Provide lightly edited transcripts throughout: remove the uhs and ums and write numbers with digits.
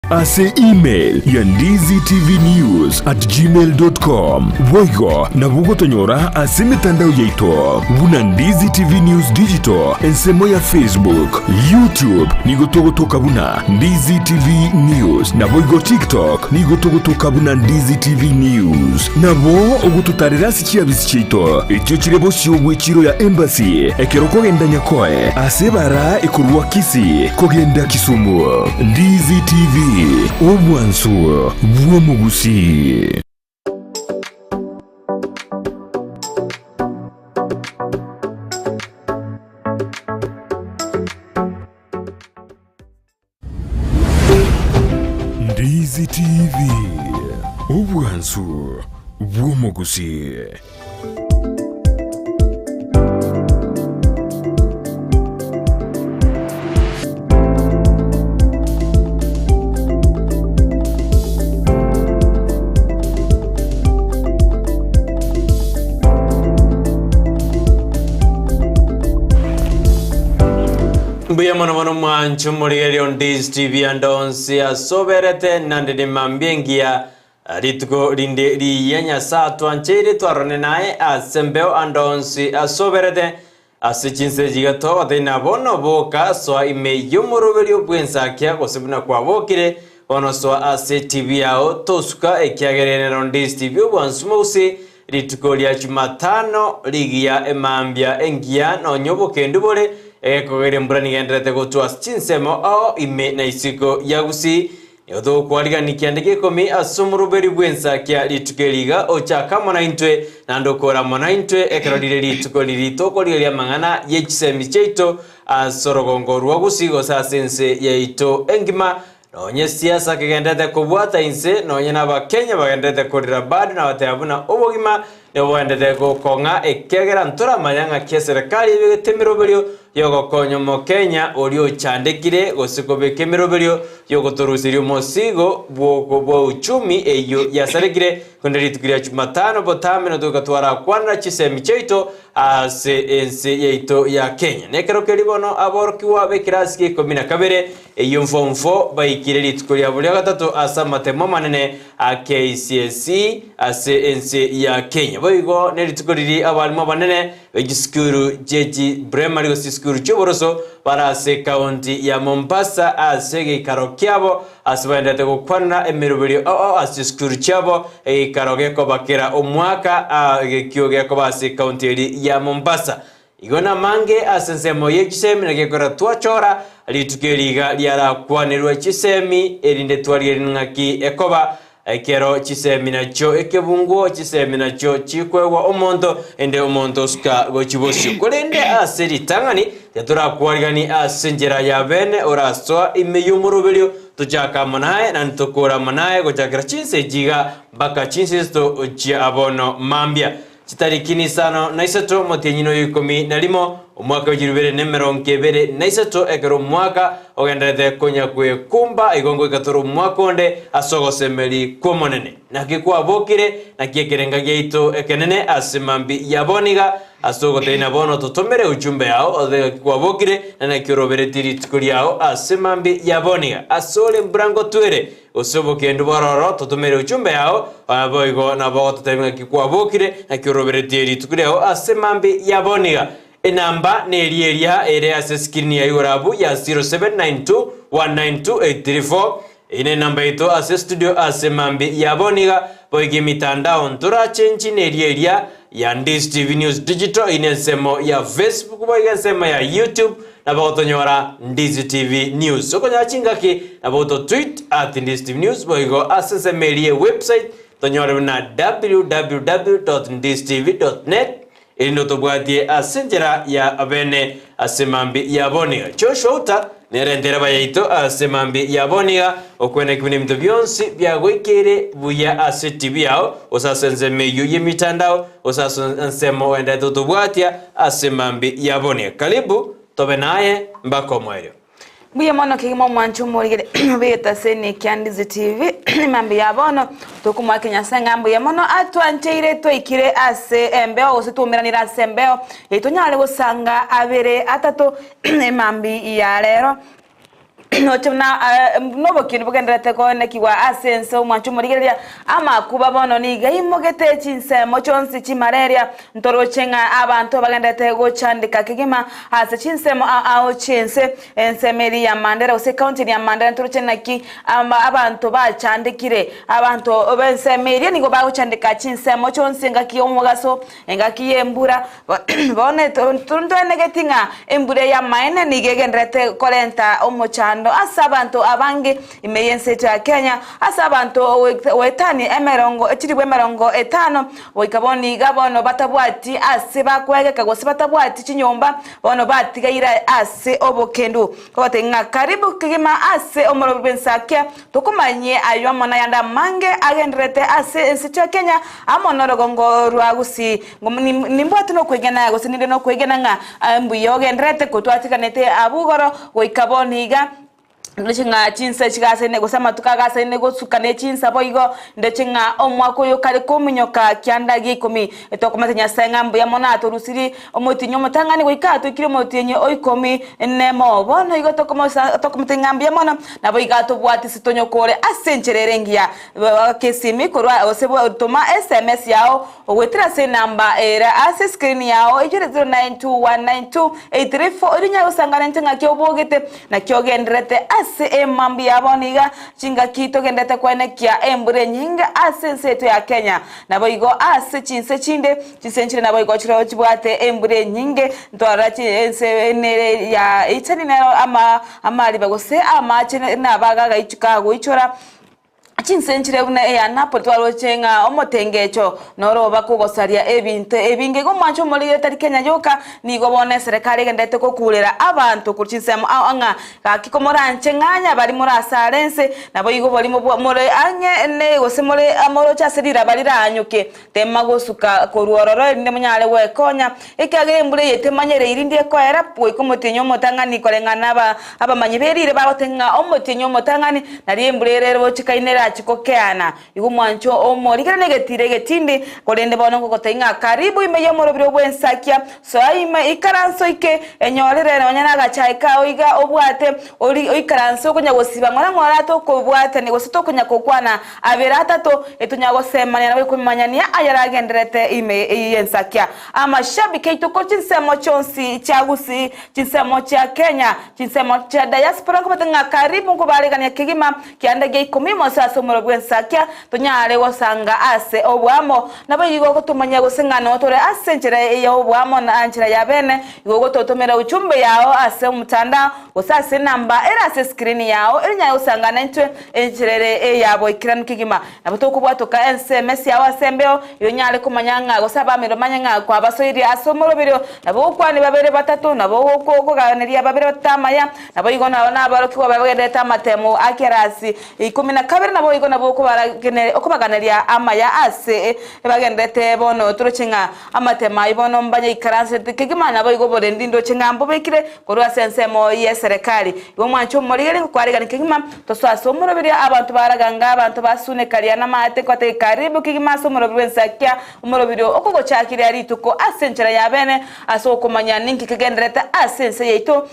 ase email ya ndiztvnews@gmail.com. Voigo na bugotonyora ase mitandao yaito. Buna Ndizi TV News Digital ensemo ya Facebook, YouTube nigotogotoka buna Ndizi TV News. Na voigo TikTok nigotogotoka buna Ndizi TV News. Na bo ogututarira sikia bisichito. Etyo chirebo shiogwe chiro ya embassy. Ekeroko genda nyakoe. Ase bara ekurwa Kisii kogenda Kisumu. Ndizi TV obwansu bwo Gusii. Ndizi TV obwansu bwo Gusii. Buya mano manchu murigeri on Ndizi TV andonsi asoberete nandede mambiengia ritgo rinde riyenya satwa nchiri twarone nae asembeo andonsi asoberete asichinse jigato adena bono boka so ime yumuruberi obwensakia gosebuna kwa bokire ono so ase TV yao tosuka ekiagerene on Ndizi TV obwansumosi ritgo lya Jumatano ligia emambia engia no nyobo kendubole kogere mbrani genderete gotwa chinsemo ao ime na isiko ya Gusii yodo kwaliga nikiandike komi asumuruberi bwensakia litukeliga ochaka mona intwe nandokora mona intwe ekerodire litukolirito lya mangana yechisemi cheito asorogongo rwa Gusii gosa sense yaito engima nonye siasa kegendete kubwata inse nonye n'abakenya bagendete korira badu na batayabuna obogima nebwendete gokonga ekegera ntura mayanga kia serikali bigetemirobelio yogokonyo mo Kenya olio chandekire gosikobeke mirobelio yogotorusirio mosigo bwo uchumi eyo yasarekire kunderitukira Jumatano botame no tukatwara kwana chisemi cheito ase ense yeito ya Kenya nekero kelibono aborkiwa bekirasi 12 eyo mfomfo bayikire litukuria buli gatatu asa matemo manene a KCSE ase ense ya Kenya boigo neritukuriri abalimo banene begiskuru jeji primary school choboroso para se county ya Mombasa ase karokiabo asibandate gukwana emirubiri ase school chabo karoge ko bakera omwaka gekyoge ko base county ya Mombasa igona mange asensemo yechisemi nagekora twachora litukeliga lyara kwanirwa chisemi erinde twali ngaki ekoba ekero chisemi nacho ekebungo chisemi nacho chikwewa omonto ende omonto ska gochibosyo kolende aseri tangani yatura kwaligani asenjera ya bene orasoa imeyumurubelio tujaka manae na ntokora manae gojakira chinse jiga baka chinse sto chia abono mambia chitarikini sano naisato motenyino yikomi nalimo omwaka w'ijirubere nemeronkebere naisato ekero mwaka ogendete konya kwe kumba igongo ikatoro mwakonde asogosemeli komonene nakikwa bokire nakiekerenga geito ekenene asemambi yaboniga asogotena bono totomere ujumbe yao odega kwa bokire na nakirobere tiri yao asemambi yaboniga asole mbrango tuere osoboke ndubaroro totomere ujumbe yao aboigo na bogo totemga kikwa bokire nakirobere tiri yao asemambi yaboniga enamba nerieria ere aseskini ya yorabu ya 0792192834 ine namba ito ase studio asemambi yaboniga boige mitandao ntura chenchi nerieria ya Ndizi TV News Digital ine semo ya Facebook boige semo ya YouTube na bagotonyora Ndizi TV News soko nyachingaki na bagoto tweet @Ndizi TV News boigo asesemelie website tonyora na www.ndizitv.net ino tobwatie asenjera ya abene asemambi yaboniga choshouta nerendera bayaito asemambi yaboniga okwene kibine mito byonsi byagwekere buya ase TV yao osasenze meyo yemitandao osasensemo wenda tobwatia asemambi yaboniga karibu tobe naye mbako mweryo Buya mono kigimo mwanchu morigere beta sene Ndizi TV mambi yabono tokuma Kenya senga buya mono atwancheire toikire ase embeo ositumiranira ase embeo itonyale gusanga abere atato mambi ya lero ochuna nobo kintu bugenderete ko nekiwa asenso mwanchu murigeria ama kuba bono ni gaimogete chinsemo chonsi chimareria ntorochenga abantu bagendete gochandika kigima ase chinsemo ao chinse ensemeri ya Mandera ose county ya Mandera ntorochenaki abantu bachandikire abantu bensemeri nigo bagochandika chinsemo chonsi ngaki omugaso ngaki embura bone tunto negetinga embure ya maine nigegendete kolenta omochando asabantu abangi imeyense ya Kenya asabantu wetani emerongo echiribwe emerongo etano oikaboni gabono batabwati ase bakwege kagose batabwati chinyomba bono batigaira ase obokendu kobatenga karibu kigima ase omorobe Ensakia tukumanye ayo amona yanda mange agendrete ase ensi ya Kenya amonorogongo rwa Gusii nimbwatu no kwegena gose ninde no kwegena nga mbuyo gendrete kutwatikanete abugoro oikaboni ga ndechinga chinsa chigase nego sama tukagase nego sukane chinsa boigo ndechinga omwako yo kale komunyoka kyanda gikomi etokomatenya sengambu ya monato rusiri omotinyo motangani goikato ikire motinye oikomi nemo bono igo tokomatengambu ya mona na boigato bwati sitonyo kore asenchererengia kesimi korwa osebo toma SMS yao owetira se namba era ase screen yao ejure 09219283 orinya usangana ntenga kyobogete na kyogendrete ase mambi yaboniga chinga kito gendete kwenekia embure nyinga ase seto ya Kenya nabo igo ase chinse chinde chisenchire nabo igo chiro chibwate embure nyinge ntwara chinse nere ya itani na amali bagose amache nabaga gaichikago ichora chinsenchire una ya napo twalochenga omotengecho noro bakugosaria ebinte ebinge go mancho muri tari Kenya yoka nigo bone serikali gendete ko kulera abantu kuchinsemo anga kakikomoranche nganya bari muri asarense nabo igo bari muri anye ne gose muri amoro chaserira bari ranyuke tema gosuka koruororo inde munyale wekonya ikage mbure yetemanyere irindie ko era pwe komotinyo motangani kolengana abamanyiberire bagotenga omotinyo motangani nari mbure rero bochikainera chikokeana igo mwancho omorigere negetire getindi kolende bono kokotenga karibu imeyo morobiro bwensakia so aime ikaranso ike enyorere nonyana gachaika oiga obwate ikaranso kunya gosiba ngora to kobwate ni gosito kunya kokwana aberata to etunya gosemanya nawe kumanyania ayaragendrete ime Ensakia amashabiki itoko chinsemo chonsi cha Gusii chinsemo cha Kenya chinsemo cha diaspora kobatenga karibu kubalegania kigima kiandege ikomimo sasa omorobe Ensakia tunyare wasanga ase obwamo nabayigo kutumanya gusengana tore asenjere ya obwamo na anjira ya bene igo totomera uchumbe yao ase umutanda usase namba era ase screen yao enya usangana ntwe enjirere yabo ikiranu kigima nabuto bwatoka SMS yawo asembeo yonyale kumanyanga gusaba mero manyanga kwa basoiri asomorobiro nabo kwani babere batatu nabo kuganiriya babere batamaya nabayigo nabaro kiwa babere tamatemo akerasi 12 nabo igo nabo okubaganiriya amaya ase bagendete bono turochinga amatema ibono mbanye ikaranse kigima nabo igo borendi ndochinga mbobekire korwa sensemo ye serikali ibo mwancho morigere kwarigana kigima toswaso morobiria abantu baraganga abantu basune kariya namate kwate karibu kigima so morobiro Ensakia umorobiro okugochakire ari tuko asenchera ya bene aso kumanya ninki kigenderete asense yeito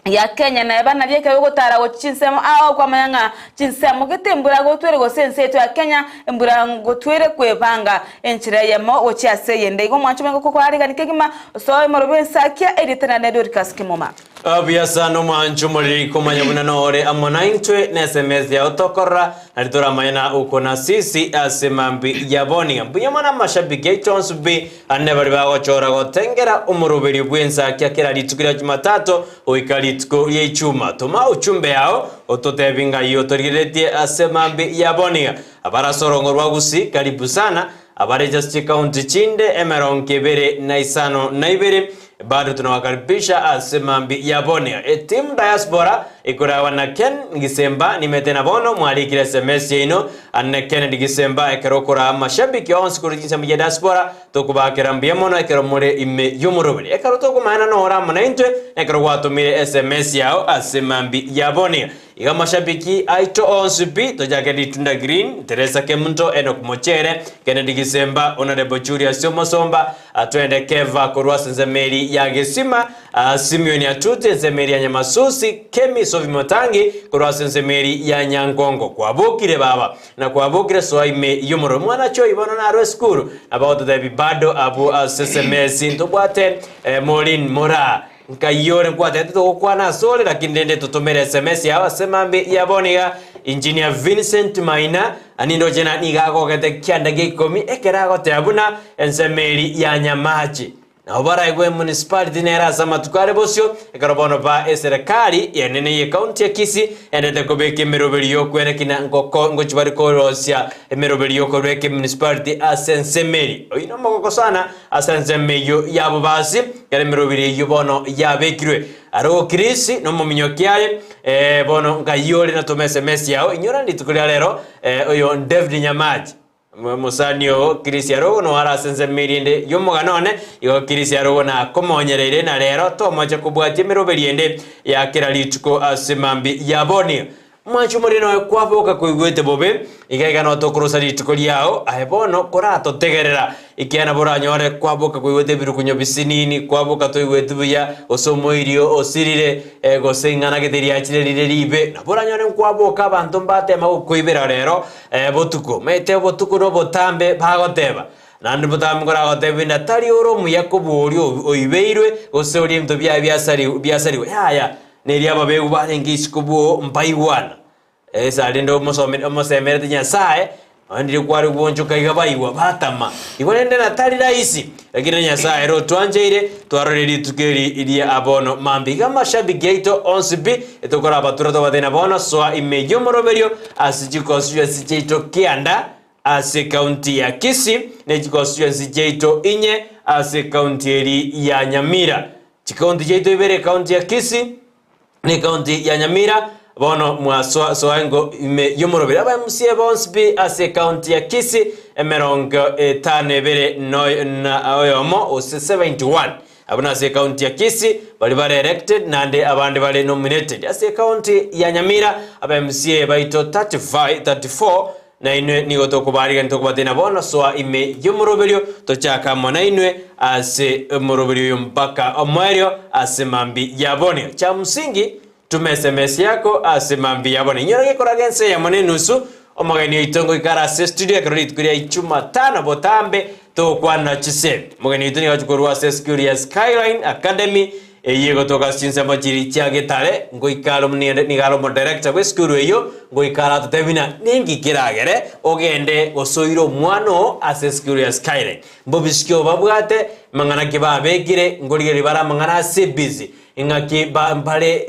ya Kenya na bana lyeke gotara go chinsemo kwa mayanga chinsemo getembura go twere go sense to ya Kenya embura go twere kwebanga enchira yemo ochiase yende go mwancho mengo ko ari ganikegima so morobiro Ensakia editana na Dorcas Kemuma abiasa no mwancho muri kumanya bunanore amona intwe na SMS ya otokora alitora mayana uko na sisi asemambi yaboni mbuyamana mashabiki chonsbi anebari bago chora go tengera umurubiri bwensakia kera litukira Jumatano oikalitiko yechuma toma uchumbe yao ototebinga yotoriretie asemambi yaboni abara sorongo rwa Gusii karibu sana abare just county chinde emeron kebere na isano na ibere bado tunawakaribisha asemambi yaboni team diaspora ikurawa na Ken Gisemba nimetena bono mwalikira SMS ino anne Ken Gisemba ekerokora mashabiki onsi kuri Gisemba ya diaspora tokubakira mbiamono ekeromore ime yumurubiri ekerotoko mana no ora manaintwe ekerwatumire SMS yao asemambi yaboni iga mashabiki aito onsipi tojake litunda green Teresa Kemunto Enoch Mochere Kennedy Gisemba Honorable Julius Somosomba atwende Keva korwa senzemeri ya Gesima Simeon Atutu ensemeri ya Nyamasusi Kemi Sovimotangi kurwase ensemeri ya Nyangongo kwabukire baba na kwabukire soime yomoro mwana cho ibono na ro school about the bado abu SMS ntobwate Molin Mora nkayore kwate to kwana sole lakini ndende tutomere SMS yawa semambi yaboniga Engineer Vincent Maina anindo jena nigago kete kyanda gikomi ekerago tabuna ensemeri ya Nyamachi na ubara igwe municipality nera sama tukare bosyo ekarabono ba serikali yenene ye county ya Kisii endete kobeke merobeliyo kwene kina ngochibari korosya merobeliyo kobeke municipality asensemeri oino mogoko sana asensemeyo yabo basi kale merobeliyo bono yabekirwe aro Kisii no muminyo kyale bono ngayole na tomese mesi yao inyora nditukulia lero oyo David Nyamaji musanio Kisii aro no ara sensemeri ende yomoganone yo Kisii aro na komonyereire na lero tomoje kubwatie merobeliende ya kira lituko asemambi yaboni mwanchu murino kwaboka kuigwete bobe igaiga no tokorosa lituko lyao ahebono korato tegerera ikiana boranyore kwaboka kuigwete birukunyo bisinini kwaboka toigwete buya osomoirio osirire gosengana getheri achirerire ribe na boranyore kwaboka abantu mbate magukuibera lero botuko mete botuko no botambe bagoteba nandi botambe ngora gotebinda tari oromu yakoburio oibeirwe osori mto bya byasari yaya neria babegu banengisi kubo mpaiwana sali ndo mosemere Nyasaye andire kwari kubonjoka igabaiwa batama ikonende na tari raisi lakini Nyasaye ro twanjeire twaroreri tukeri iria abono mambiga mashabiki yaito onsibi etokora batura to badena bono so imejo moroberio asijikosyo sijeito kianda ase county ya Kisii ne jikosyo sijeito inye ase county eri ya Nyamira chikounty jeito ibere county ya Kisii ni county ya Nyamira bono mwa soango ime yomorobera aba musie bonsbi ase county ya Kisii emerongo tanebere no na oyomo o 71 abuna ase county ya Kisii bali bare elected nande abande bale nominated ase county ya Nyamira aba musie baito 34 na inwe nigo tokubariga ntokubatena bono soa ime yomoroberio tochaka mona inwe ase moroberio mpaka omwerio ase mambi yaboni cha msingi tumesemesi yako ase mambi yaboni nyorage koragense ya mone nusu omagani itongo ikara ase studio karoli kuria Jumatano botambe to kwana chise mogani itoni wachukorwa ase school ya Skyline Academy yego toka sinsa machiri chiage tare ngoikalo nigalo mo director we school eyo ngoikala tutebina ningi kiragere ogende osoiro mwano ase school ya Skyline mbobiskyo babwate mangana kibabekire ngorigeri bara mangana ase busy ingaki mbale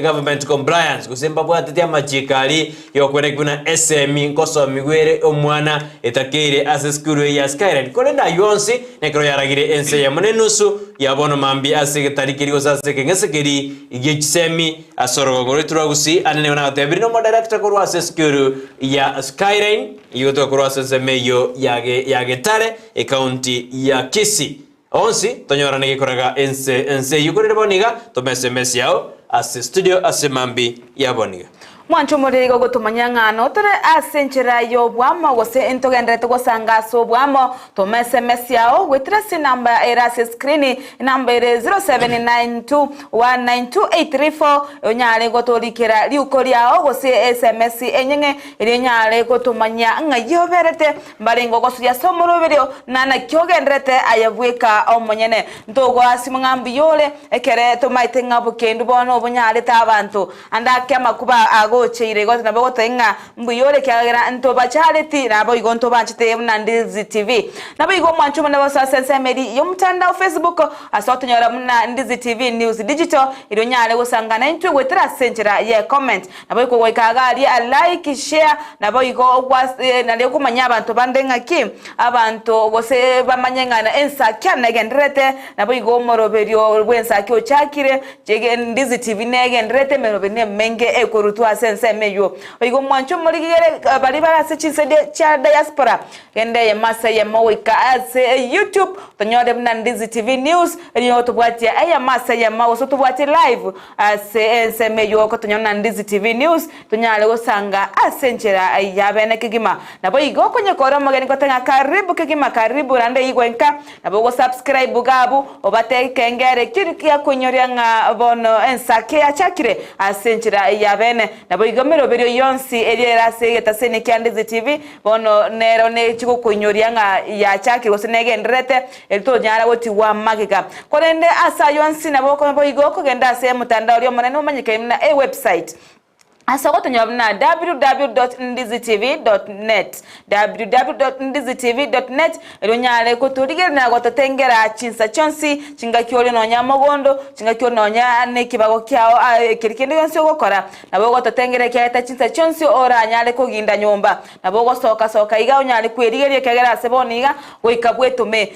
government compliance kusemba bwate ya machikali yokwene kuna SME nkoso migwere omwana etakere ase school ya Skyline kolenda yonsi nekro yaragire ense ya monenusu yabono mambi ase tarikiri osase kengesekeri igechisemi asoro ngoretura Gusii anene ona tebiri no director korwa ase school ya Skyline yoto korwa ase meyo yage tare county ya Kisii onsi tonyora nege koraga ense yukorere boniga to SMS yao ase studio ase mambi ya boniga mwancho murigo gutumanya ngano tore asenchera yo bwamo gose entogendete gosanga so bwamo to SMS yao gwitira si number era se screen number 0792192834 onyale gotorikira liukori yao gose SMS enyenge iri nyale gotumanya ngayoberete mbaringo gosuya somoroberio nana kyogendete ayabweka omonyene ntogo asimngambi yole ekere to maite ngabukendu bono obunyale tabantu andake makuba ago cheire gote na bogo tenga mbuyore kyagera ntoba charity na bo igonto banchite na Ndizi TV na bo igo mwanchuma na bosa sense medi yo mtandao Facebook asotonyora muna Ndizi TV News Digital iro nyale gusangana intwe gwetera senchera ye comment na bo igo ikagali a like share na bo igo na leko kumanya abantu bandenga ki abantu gose bamanyengana Ensakia negendrete na bo igo moroberio Ensakia ochakire jege Ndizi TV negendrete merobene menge ekorutu ase sense meyo oigo mwancho muri gere bari barase chinse cha diaspora gende ye masa ye mawika ase YouTube tonyore buna Ndizi TV News riyo tubwatia aya masa ye mawo tubwatia live ase semeyo ko tonyona Ndizi TV News tunyale gosanga asenchera yabene kigima nabo igo konye koro mageni kotenga karibu kigima karibu rande igwenka nabo go subscribe gabu obate kengere kirikia kunyoria nga bono Ensakia chakire asenchera yabene nabo igo merobero yonsi eriera segeta sene Ndizi TV bono nero ne chiko kunyoria nga ya chakire osenege ndrete elto nyara woti wa magika korende asa yonsi nabo ko igo ko genda se mutandao ryo monene umanyike na website Asagoto nyabna www.ndizitv.net www.ndizitv.net Runyale kuturigere na gototengera chinsa chonsi chingakiore no nyamogondo chingakiore no nya ne kibago kyao kirikende yonse gukora nabo gototengere kyata chinsa chonsi ora nyale kuginda nyumba nabo gosoka iga nyale kwerigerie kagera seboniga goikabwetume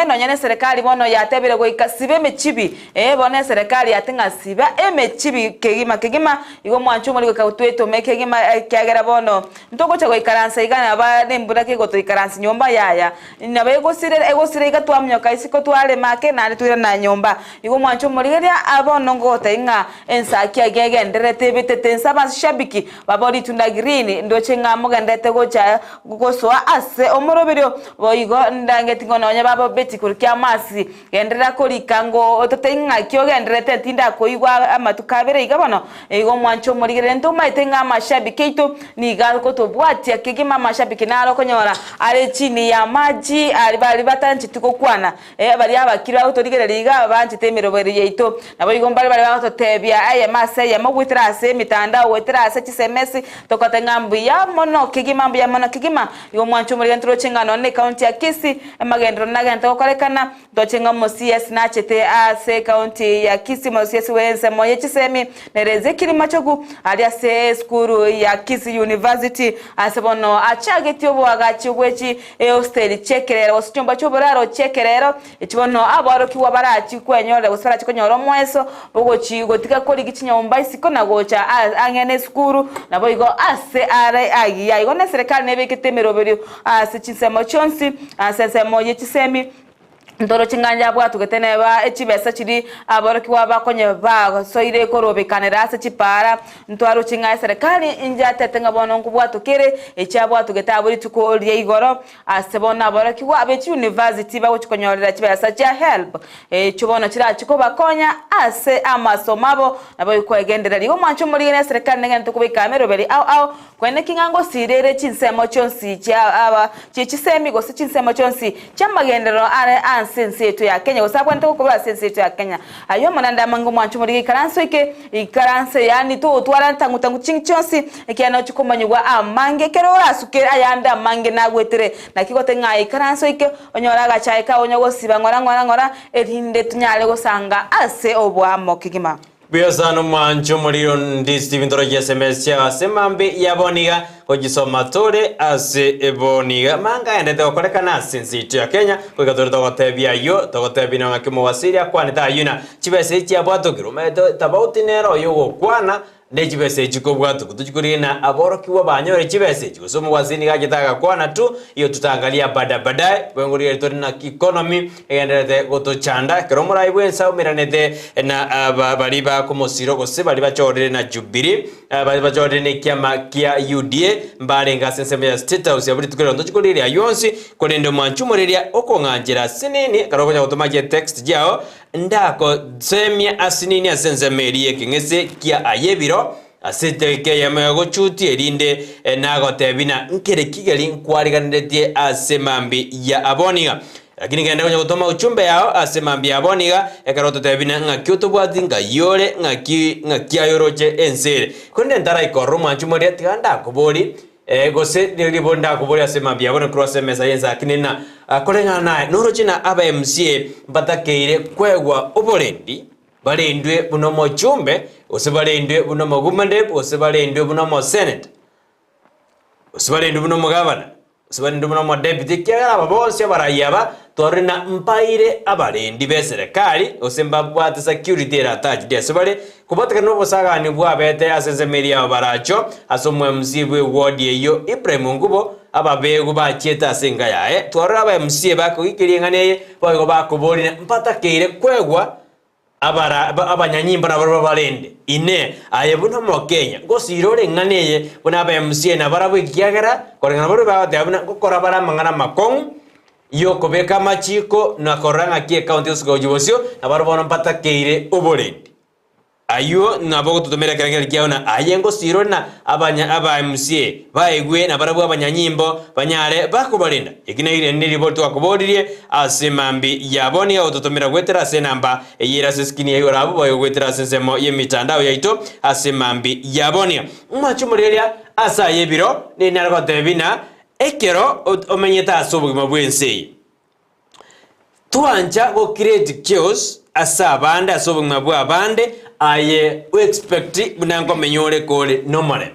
no nyane serikali bono yatebere goikasibe mechibi bone serikali yatinga siba emechibi kegima igo chumoli ko kawtweto meke gima kyagera bono ntoko chago ikaransa igana ba nembura ke goto ikaransa nyomba yaya nabe egosire gatwamnyoka isiko twale make nali twira na nyomba igo mwancho moligeria abono ngota inga Ensakia gege nderete bitetensa bashabiki babori tunda green ndo chenga mugandete gocha gukoswa ase omoroberio boigo ndangeti ngono nya babo beti kurikya masi gendera korikango ototenga kyo genderete tinda koigwa amatukabere igabono igo mwancho Gerento maitenga mashabiki itu ni galko to bwatia kigima mashabiki nalo konyora ale chini ya maji ali batanchi tuko kwana bali abakira utorigere liga banchi temero bari yeito nabo igombali bali bato tebia aye mase ya mugwitrase mitanda wetrase chisemesi tokotenga mbuya mono kigima yo mwancho muri gentro chingano ne county ya Kisii magendro nagento korekana dochenga mosies na chete ase county ya Kisii mosies wense moye chisemi nereze kirima chogu aliase skuru ya Kisii University asebono achageti obwagachi gwechi hostel chekerero osyomba choboraro chekerero ekibono abaro kiwa barachi kwenyora gusara chikonyoro mweso bogochi gotika kori gichinyomba isiko nagocha angene skuru nabo igo ase are agiya igo ne serikali nebekete meroberio ase chinsemo chonsi asensemo yechisemi Ndoro chinganja bwatu keteneba echibesa chiri aboroki wabakonye ba soire korobe kanera se chipara ntwaro chinga serikali inja tetenga bono kubwatu kere echabwatu getaburi tuko rie igoro asebona aboroki wabe chi university ba uchikonyorera chibesa cha help chubono chira chiko bakonya ase amasomabo nabo ikwegendera ligo mwancho muri ne serikali ngene tukubika meroberi au kwene kingango sirere chinsemo chonsi cha aba chisemi go chinsemo chonsi chamagendero are sense yetu ya Kenya usabwa ntoko kwa sense yetu ya Kenya ayo mananda mangu mwanchu muri ikaranse yani to twara tangu chingchonsi ikiana chukomanywa amange kerora sukera ayanda mange nagwetere nakikote nga ikaranse ike onyora gachaika onyogo siba ngora erinde tunyale gosanga ase obwamo kigima Biasano mwancho muri Ndizi TV ndoro SMS ya semambe yaboniga kujisoma tore ase eboniga manga endete korekana sinsitu ya Kenya kwigatore togotebia yo togotebina ngakimo wasiria kwanita yuna chibese chi abwato kilometer tabauti nero yo kwana ne chibese chikobwato kutuchikurina aboroki wabanyore chibese chikusomo wasini gagitaga kwana tu iyo tutangalia baadaye bwenguri etori na economy enderete gotochanda kiromora ibwensa umiranete na baliba komosiro gose baliba chorere na Jubilee baliba chorere ne kiama kia UDA mbarenga senseme ya State House ya buri tukirondo chikuriria yonsi konende mwanchumureria okonganjira sinini karokonya gotomaje text jao ndako semia asinini asensemerie kingese kia ayebiro asete ke yamago chuti erinde nagotebina nkere kigali nkwariganirete asemambi ya aboniga lakini genda kwenye gutoma uchumbe yao asemambi ya aboniga ekaroto tebina ngakyoto bwazinga yore ngakiyayoroche ensere konde ndara ikorro mwanchumore tiganda kubori gose nilibonda kubori asemambi abona cross mesa yenza kinina kolenga nae norochina aba MCA batakeire kwegwa oborendi balendwe buno mochumbe osebalendwe buno mogumande osebalendwe buno mo senate osebalendwe buno mogabana sibari ndumo mo deputy kiagara babose barayaba torina mpaire abarendi be serikali osemba bwate security attached dia sibari kuboteka no bosaga ni bwabete asenze media baracho asomwe msibwe ward yeyo Ibrahim Ngubo ababegu bacheta asenga yae torra aba msie bako ikiringane boyo bakubori mpata keire kwegwa abanyanyimba na barende ine ayebuna mu Kenya ngo sirore nganeye buna aba msie na barabwe kiagara korengana bari bate abuna gukora baramangana makong yo kobeka machiko na koranga kie county osgojibosio na barabona mpata keire oborende ayo nabo tutomera kerengera kiaona ayengo siro na aba MCA baigwe na barabu abanyanyimbo banyare bakubalinda ikinaire ni report wakubodirie asemambi yaboni au tutomera gwetera se namba eyira seskini yayo rabo bayo gwetera sensemo yemitandao yaito asemambi yaboni umachumurelia asa yebiro ni narako tebina ekero omenyeta asobugima bwense tuanja go create chaos asa bande asobugima bwa bande aye we expect bunango menyore kole normally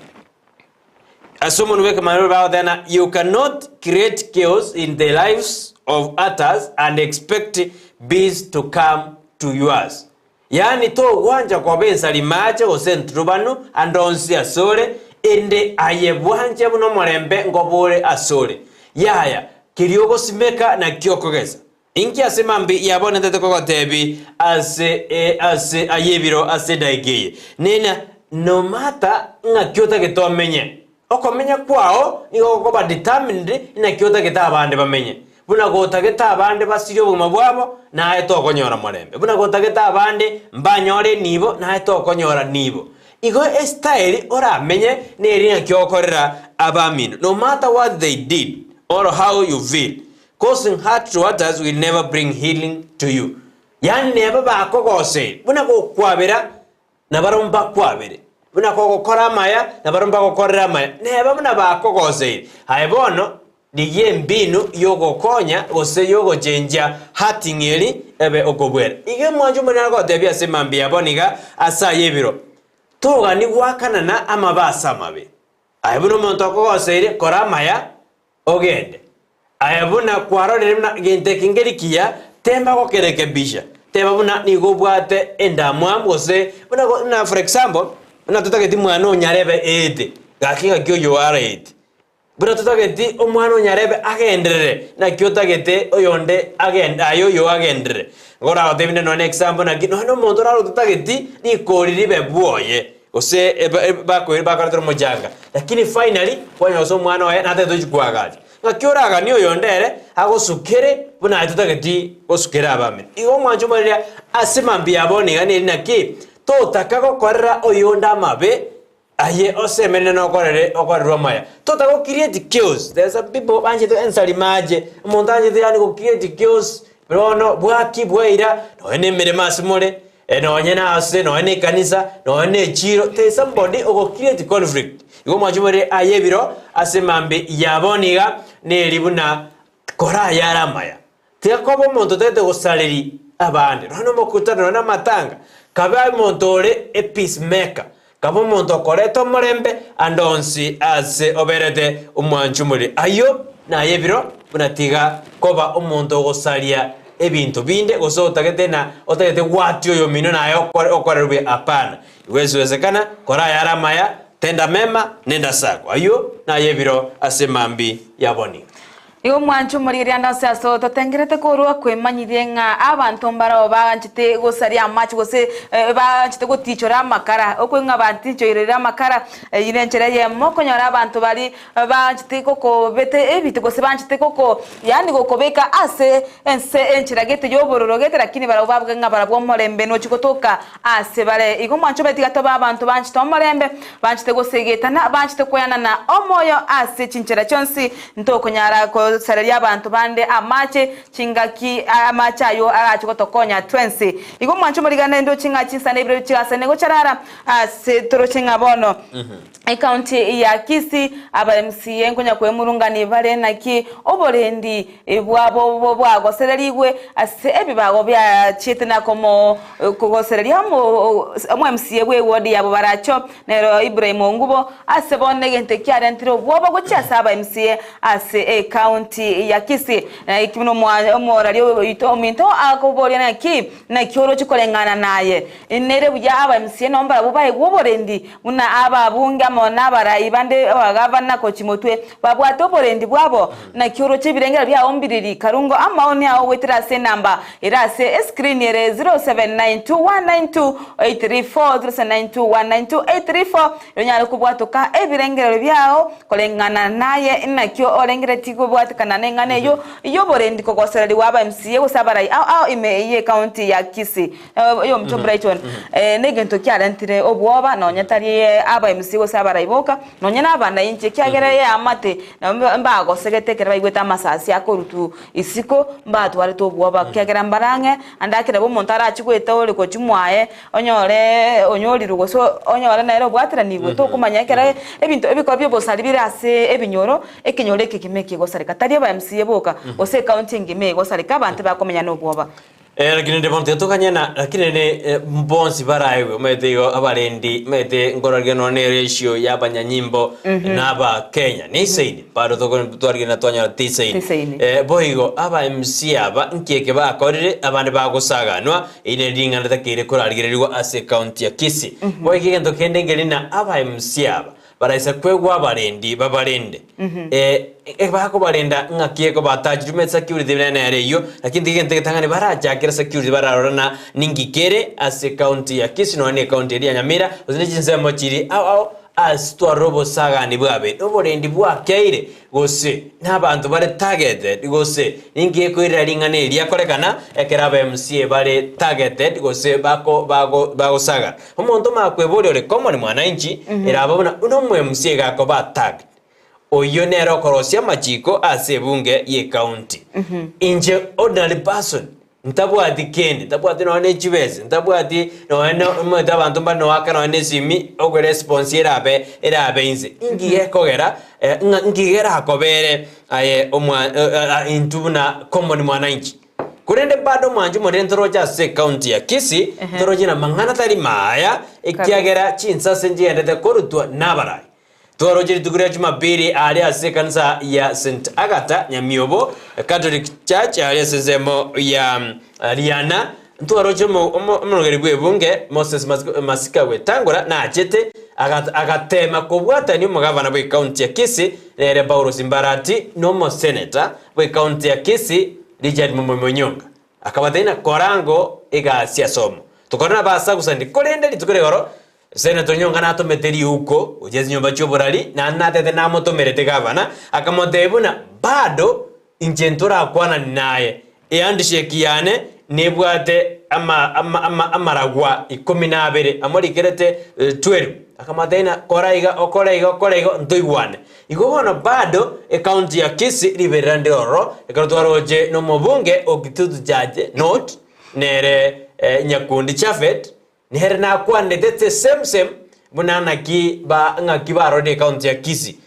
asomon weke manoro ba then you cannot create chaos in the lives of others and expect peace to come to yours yani to wanja kwa bensa limache osentrubanu andonsi asore ende aye bwanje buno morembe ngobore asore yaya kiriogo simeka na kyokogeza inki asemambi yabone tete koko tebi ase ayebiro ase daigeye nena no matter nga kyota getomenye okomenya kwao niko ba determined na kyota getabande bamenye buna gota getabande basiryo buma bwabo na eto konyora morembe buna gota getabande mbanyore nibo na eto konyora nibo igo style ora menye neri na kyokorera abamino no matter what they did or how you feel. Causing hurt to others will never bring healing to you. Yani neba bakogose. Buna ko kwabera na barumba kwabere. Buna ko gukora maya na barumba gukorera maya. Neba buna bakogose. Hayebono diye mbinu yogo konya ose yogo jenja hatingeli ebe okobwera. Ige mwanju mwana ko debia semambi yaboniga asa yebiro. Toga ni wakana na amabasa mabe. Hayebono muntu akogose kora maya ogende. Ayabuna kwarore na gente kingerikia temba ko kerekebisha temba buna nigo bwate enda mwambose buna na for example buna tutageti mwana onyarebe ete gakinga kyo yo arete buna tutageti omwana onyarebe agendere na kyo tagete oyonde agenda ayo yo agendere ngora otebine no example na no muntu raro tutageti ni koriribe bwoye ose bakoira mojanga lakini finally kwanya so mwana oye na teto chikwagaje ngakyoraga niyo yondere agosukere buna tutageti osukera abame igo mwanjo maria asemambi yaboni gani naki to takako korera oyonda mabe aye osemene no korere okorerwa maya to tako create chaos. There's some people banje to ensali maje montagne de yani go create chaos brono bwaki bweira no ene mere masimole no nyena ase no ene kanisa no ene chiro. There's somebody go create conflict igo mwanjo maria ayebiro asemambi yaboniga nelibuna kora yaramaya tekobo muntu tete gosaleri abandi no mokutana na matanga kabe montore a peacemaker kabo muntu koreto morembe andonsi ase oberete umwanchumuri ayo na yebiro bunatiga koba umuntu gosalia ebintu binde gosotagete na otagete watyo yo mino nayo okorerwe apana iwezekana kora yaramaya tenda mema nenda sako ayo na yebiro asemambi yaboni igo mwancho muri anda saso totengerete korwa kwemanyithie nga abantu mbara baganchite gosaria amachi gose baganchite gotichora makara okwenga banticho irera makara irenchera ye mokonyora abantu bari baganchite koko bete ebite gose banchite koko yani gokobeka ase enchera gete yobororo gete lakini barababwe nga barabwo morembe no chikotoka ase bare igo mwancho betiga to abantu banchite morembe banchite gosegeta na banchite koyana na omoyo ase chinchera chonsi ntokonyara ko gosereria abantu bande amache chingaki amache ayo arachi gotokonya 20 igo mwancho morigana ndo chinga chinsane ibiro chigasane gocarara ase toro chinga bono county ya Kisii aba MCA ngonya kwemurungani bare naki oborendi bwabo bwagosererigwe ase ebibago bya chitna komo kugosereria mo MCA we wodi yabo baracho nero Ibrahim Ngubo ase bonne gente kyare ntiro bwobo gochasa aba MCA ase county ya Kisii ikimno mwarariyo itominto akoboria naki na kyoro chikolengana naye nere bya aba MCA nombara bubaye goborendi muna aba bunga mona barayi bande bagavana ko chimotwe babwato borendi bwabo na kyoro chibirengera bya ombiriri karungo amaoni awo wetira se number irase screen ere 0792192834 yonyalo kubwato ka ebirengero byao kolengana naye nakyo orengere tiko bwatikana nengane yo borendi ko goserali waba MCA usabarayi au ime county ya Kisii yo mto Brighton negento kyarantire obwoba nonyatari aba MCA usabarayi boka nonyana abana inche kyagere ya amate mbago segetekera baigweta masasi akorutu isiko mbatware to bwoba kyagera mbarange andakira bo montara chigweta ole ko chimwaye onyori rugoso onyora naero bwatira nibo to kumanya kera ebintu ebikobyo bosari birase ebinyoro ekinyore kikimeke gosareka tari aba MCA boka ose county ngime gosareka abantu bakomenya no bwoba lakini ndivyo mtetokanyana lakini ne mbonsi baraiwe meteo abarendi mete ngorageno ne ratio y'abanyanyimbo n'aba Kenya ni saidi bado twarigena twanya tisaidi boigo aba MC aba nkeke bakorire abandi bagusaganwa ine ringa ndatakire kurarigirirwa ase county ya Kisii boigo ngento kende ngelina aba MC aba baraisa kwegwa abarendi babarende bako barenda ngakiye ko batajirume security bene yareyo lakini digente tangane barajakira security bararona ningikere ase county ya Kisii no ne county ya Nyamira uzinjinse mochiri au astwa robo saga ni bwabe oborendi bwakeire gose n'abantu bare targeted gose ningiye ko iraringane lyakorekana ekera MCA bare targeted gose bago saga umuntu makwebore ole common mwananchi irabona uno MCA gako ba tag oyo nero korosia machiko ase bunge ye county inje ordinary person ntabwati kende ntabwati no ne chibese ntabwati no mata bantu bano wakana ne simi ogo response erabe inze ngiye kogera ngigera akobere aye omwa intubuna common mwananchi kurende bado mwanju modentro ja se county ya Kisii torojina mangana tari maya ekiagera chinsa senje ndete korutwa nabarai Tuwarojiri tukuria Jumapili alia se kanisa ya St. Agatha Nyamiobo Catholic Church alia sezemo ya Liana tuwarojiri mnogeribwe bunge Moses Masika wetangura na achete agatema kubwata ni umugavana bwe county ya Kisii nere Paulo Simbarati nomo senator bwe county ya Kisii Richard Mumonyonga akabatena korango ega siasomo tukorana basa gusandi kolende litukore goro Senator Nyonga nato meteri huko ujezi nyumba choborali na natete namoto merete gavana akamotebuna bado injentura akwana naye eyandishekiane nebwate amaragwa 12 amorikerete 12 akamatena koraiga ntoigwane igobono bado county ya Kisii liberande oro ekarotwaroje no mobunge ogitutu jaje note nere Nyakundi Chafet nihere na kwandete same bunana ki ba ngaki baro de county ya Kisii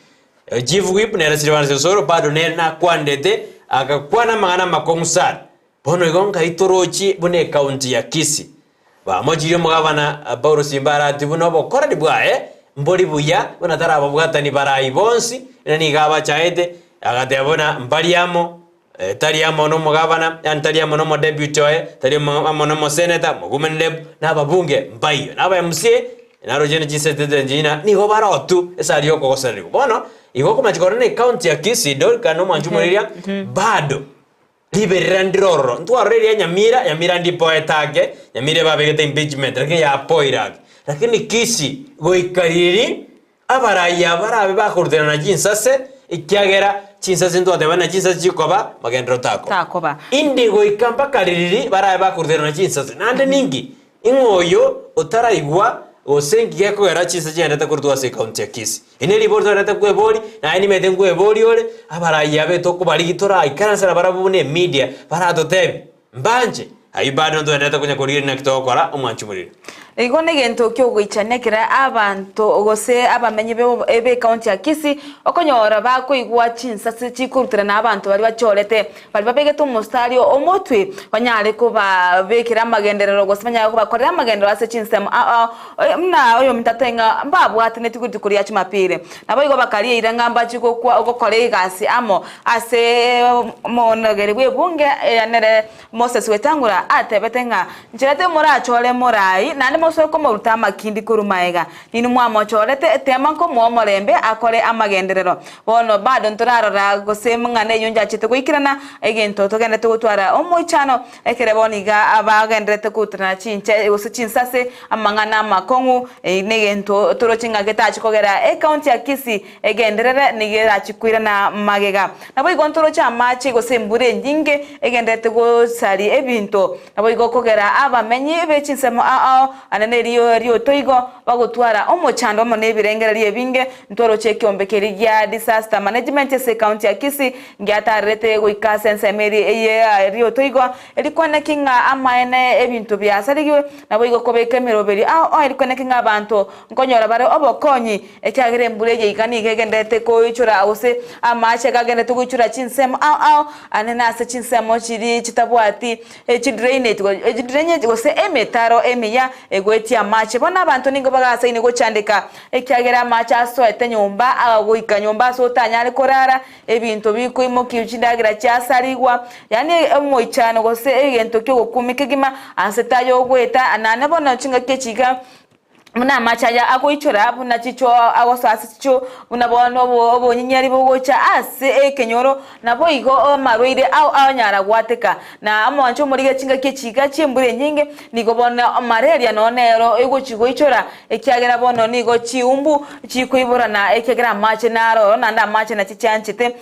chief whip nere Silvanus Soro bado nere na kwandete akakwana mangana makongusar bono igonga itorochi bune county ya Kisii ba mojiri mugabana Paulo Simbarati buno bokora dibwae mbori buya bona taraba bwatani barayi bonsi nani gaba chaete agatebona mbaliamo tariamo no mugabana antariamo no deputy tariamo no senator mugumen leb nababunge mbayo naba MCA narojene chisete njina niho barotu esariyo ko gosariko bono igo kumachikorane county ya Kisii Dorcas no manjumuriria bado liberandroro ntwarere Nyamira ndipo etage Nyamira babegete impeachment rake ya poirag lakini Kisii goikariri abaraya barabe bakurdena na jinsase ikiagera chinsase ndo atebana chinsase chikoba magendro takoba indigo ikamba kaririri barabe bakurdena na chinsase nande ningi ingoyo otaraigwa osengi yako yarachi jenda ta kurtu ase county ya Kisii ine report reta kwe bori na ini meten kwe bori ole abara yabe to kubali gitora ikana sara barabune media barato tebi mbanje ayibado ndo reta kunya kuriri na kitokora omwanchumurire Igo negento kyo gwicanekera abantu gose abamenyi ebe county ya Kisii okonyora bakoigwa chinsase chikurutira na abantu bari bachorete bari babegete umustari omutwe banyare ko babekera amagenderero gose banyare ko bakorera amagendero ase chinsemo mna oyo mtatenga mbabwate netikuti kuri ya chimapire nabo igo bakariye irangamba chiko kwa gokore igasi amo ase monogere bwebunge yanere Moses Wetangura atebetenga njirate murachole murai nane mosoko muruta makindi kurumaega nini mwamochorete tema ko mwomorembe akore amagenderero bono bado nturarora gose mngane yunja chite kuikirana egento togende tugutwara omuchano ekere boniga abagendrete kutrana chinche gose chinsase amangana makongu negento turochinga getachi kogera county ya Kisii egenderere nigera chikwirana magega nabo igontoro cha machi gose mbure njinge egendete go sari ebinto nabo igokogera abamenyi bechinsemo anene rio toigo bagutwara omochando mo nebirengera binge ntoro chekiombe kerigia disaster management se county ya Kisii ngiatarete goika sensemeri eye rio toigo elikwana kinga amaene ebintu byasarigiwe nabo igokobeka meroberi elikwana kinga abantu nkonyora bare obokonyi ekyagere mbulege ikani gegendete ko ichura ause amache kagende tuguchura chinsemo anena se chinsemo chiri chitabwati drainage gose emetaro emiya egweti amache bona abantu ningo bagasa ine gochandika ekyagera amache asoete nyumba agoika nyumba so tanyare korara ebintu bikuimo kiuchindagira cyasarigwa yani omoichano gose egento kyo gokumike gima ansetayo gweta anane bona chinga kechiga muna machaja akoichora abuna chicho agosasi chicho unabona obo nyinyari bogocha ase ekenyoro nabo igo marwire anyara gwateka na amoncho muri chinga kechiga chimbure nyinge nigo bona malaria nonero ego chigo ichora ekyagera bono nigo chiumbu chikuibura na ekegera mache naro nanda mache na chichanchite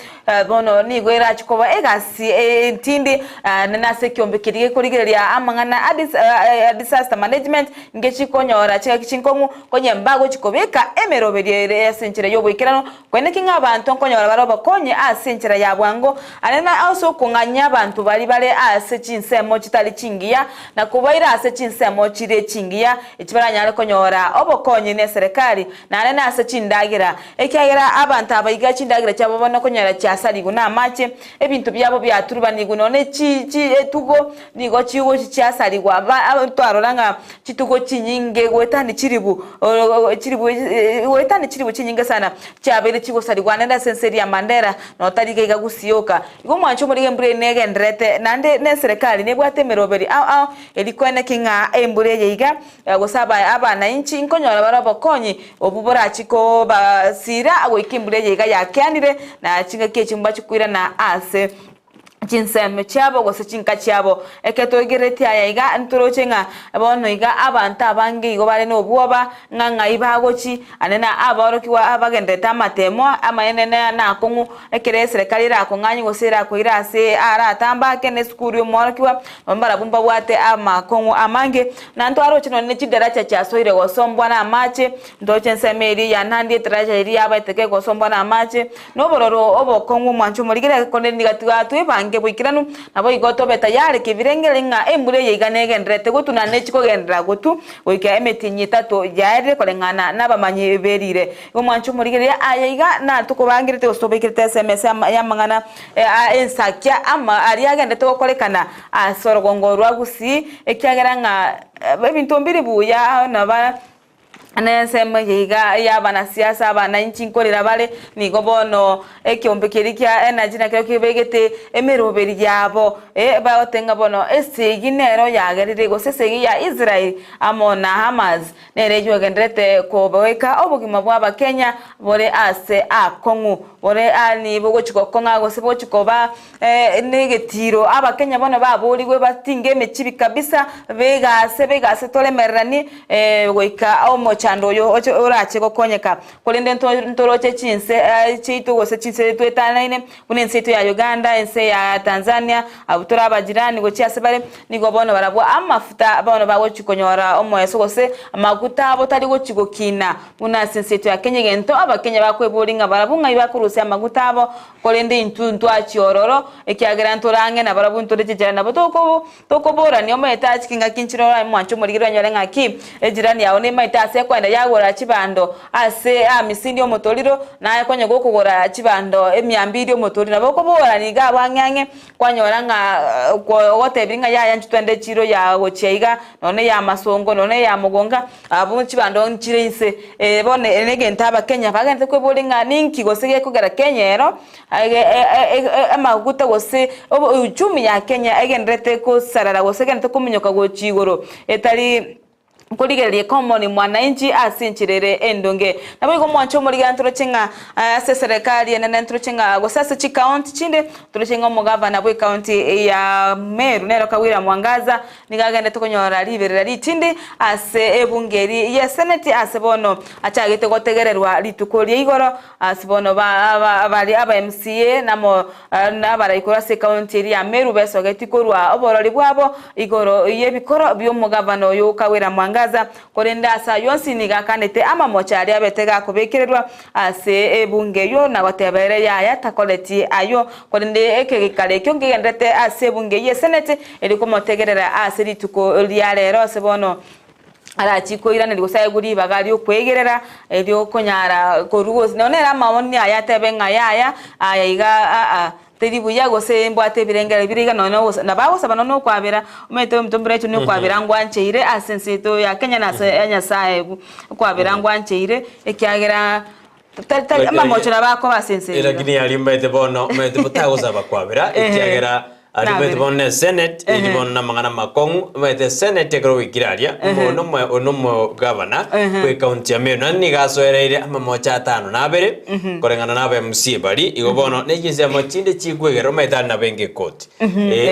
bono nigo era chikoba egasi entindi nase kyombe kirige kurigeria amangana disaster management ngechikonyora chika kongu konye mbago chikobeka emeroberi yasenchira yoboikirano kwene kinga abantu nkonyora baroba konye asenchira yabwango anena also kunganya abantu bali ase chinsemo chitali chingiya na kubaira ase chinsemo chire chingiya ekibaranyare konyora obokonye ne serikali na anena ase chindagira ekyagira abantu abayiga chindagira cyabona konyora cyasarigo na mache ebintu byabo byaturubanirwa none etugo nigo chiwo cyasarigwa abantu aroranga chitugo chinyinge gwetani chiribu wetani chiribu chinyinga sana cyabere kigosarigwa nenda senseri ya Mandera no tarike gagusiyoka igo mwancho muri embure negendrete nande ne serikali nebwate meroberi elikwene kinga embure yiga gosaba abana inchi nkonyora barabo konyi obubora chiko basira agoikimbure yiga yakanire na chinga kechimba chikwira na ase chinseme cyabo gose chinka cyabo eketogereti ayayiga ntorocenga abono iga abantu abangi go bare no buoba nganga ibagochi anena aborokiwa abagendeta matemo amayenene na kongu ekere serikali ra konganyi gosera ko irase aratamba kene skuru morokiwa mbara bumba bwate amakongu amange na ntwaro chino ne chidara cha soire gosombwa na mache ndochensemeri ya nandi trajeria yabateke gosombwa na mache no bororo obokongu mwancho morigere koneni nigatwa tuibange bwikiranu nabo igoto beta yare kibirengere nga embure yiganegendrete gutuna nechiko gendra gutu wika emetinyi tato yare kolengana nabamanyi berire umwancho murigere ayayiga na tukubangirite osobekirite SMS ya mangana Ensakia ama ariagendete gokorekana asorogongorwa Gusii ekyagera nga ebintu mbiri buya naba anesema yiga yabana siasa abana inchinkorera bale nigo bono ekyombekerikia energy na kyo kibegete emeroberi yabo baotenga bono esiginero yagerire gosesegi ya Israel amona Hamas nerejo gendrete kobeka obugima bwa Kenya bore ase akongu bore ani bogo chikokonga gosebo chikoba negetiro abakenya bono babuligwe batinge mechibi kabisa begase tolemerani goika omo omochando yo orache gokonyeka kolende ntoroche chinse chitu gose chinse twetanaine kune nseto ya Uganda ense ya Tanzania abutura abajirani gochiase bare nigo bono barabwa amafuta bono bawo chikonyora omoyeso gose amaguta abotari gochigokina una nseto ya Kenya gento abakenya bakweburinga barabunga ibakuruse amaguta abo kolende intuntu achiororo ekiagera ntorange na barabuntu rejejera nabo tokobora niyo metachi kinga kinchirora mwancho murigiro nyore ngaki ejirani yaone maitase kwenda yagora chibando ase misindi omotoriro naye konye gokugora chibando 200 omotoriro nabo kobora niga banyange kwanyora nga wotebinga yaya ntwende chiro ya gocheiga none ya masongo none ya mugonga abo chibando nchirinse bone nege ntaba Kenya bagente kweburinga ninki gosege kugara Kenyero amaguta gose uchumi ya Kenya egendrete ko sarara gosege nteko kumunyoka gochigoro etali kurigererie common mwananchi asinchirere endonge nabo igo mwancho muri gantro chinga ase serikali ene ntro chinga gosasa chi county chinde tro chinga mo governor boy county ya Meru nero kawira mwangaza nigagende tukonyora liberera litinde ase ebungeri ya senate ase bono achagete gotegererwa litukorie igoro ase bono bali aba MCA namo nabara ikora se county ya Meru besogeti korwa oborori bwabo igoro yebikoro byo mo governor yo kawira mwangaza korenda asa yonsi nigakanete ama mochari abetega kubekererwa ase ebunge yo na batebere ya takoleti ayo korende ekekale kyo ngendete ase ebunge ye senate eliko motegerera ase lituko lyalero sebono arachiko irane ligosaye guri bagari okwegerera elyo konyara korugo nonera mawoni ayatebe ngayaya ayiga teribu yago se mbwate birengere biriga nono nabawo sabano no kwabera umete mtombere cyo no kwabera ngwancheire asenseto ya Kenya na Nyasaye kwabera ngwancheire ekyagera amamochera bako basense lakini yalimba ite bono umete mutagoza bakwabera ekyagera Alibet bonne Senate elibon na mangana makongu mete Senate gro wikiraria ono governor kwe county ya Meru nani gasoereire ama mocha 5 na bere korengana na ba MC bari igobono nejinse mochinde chikwegero meta na benge court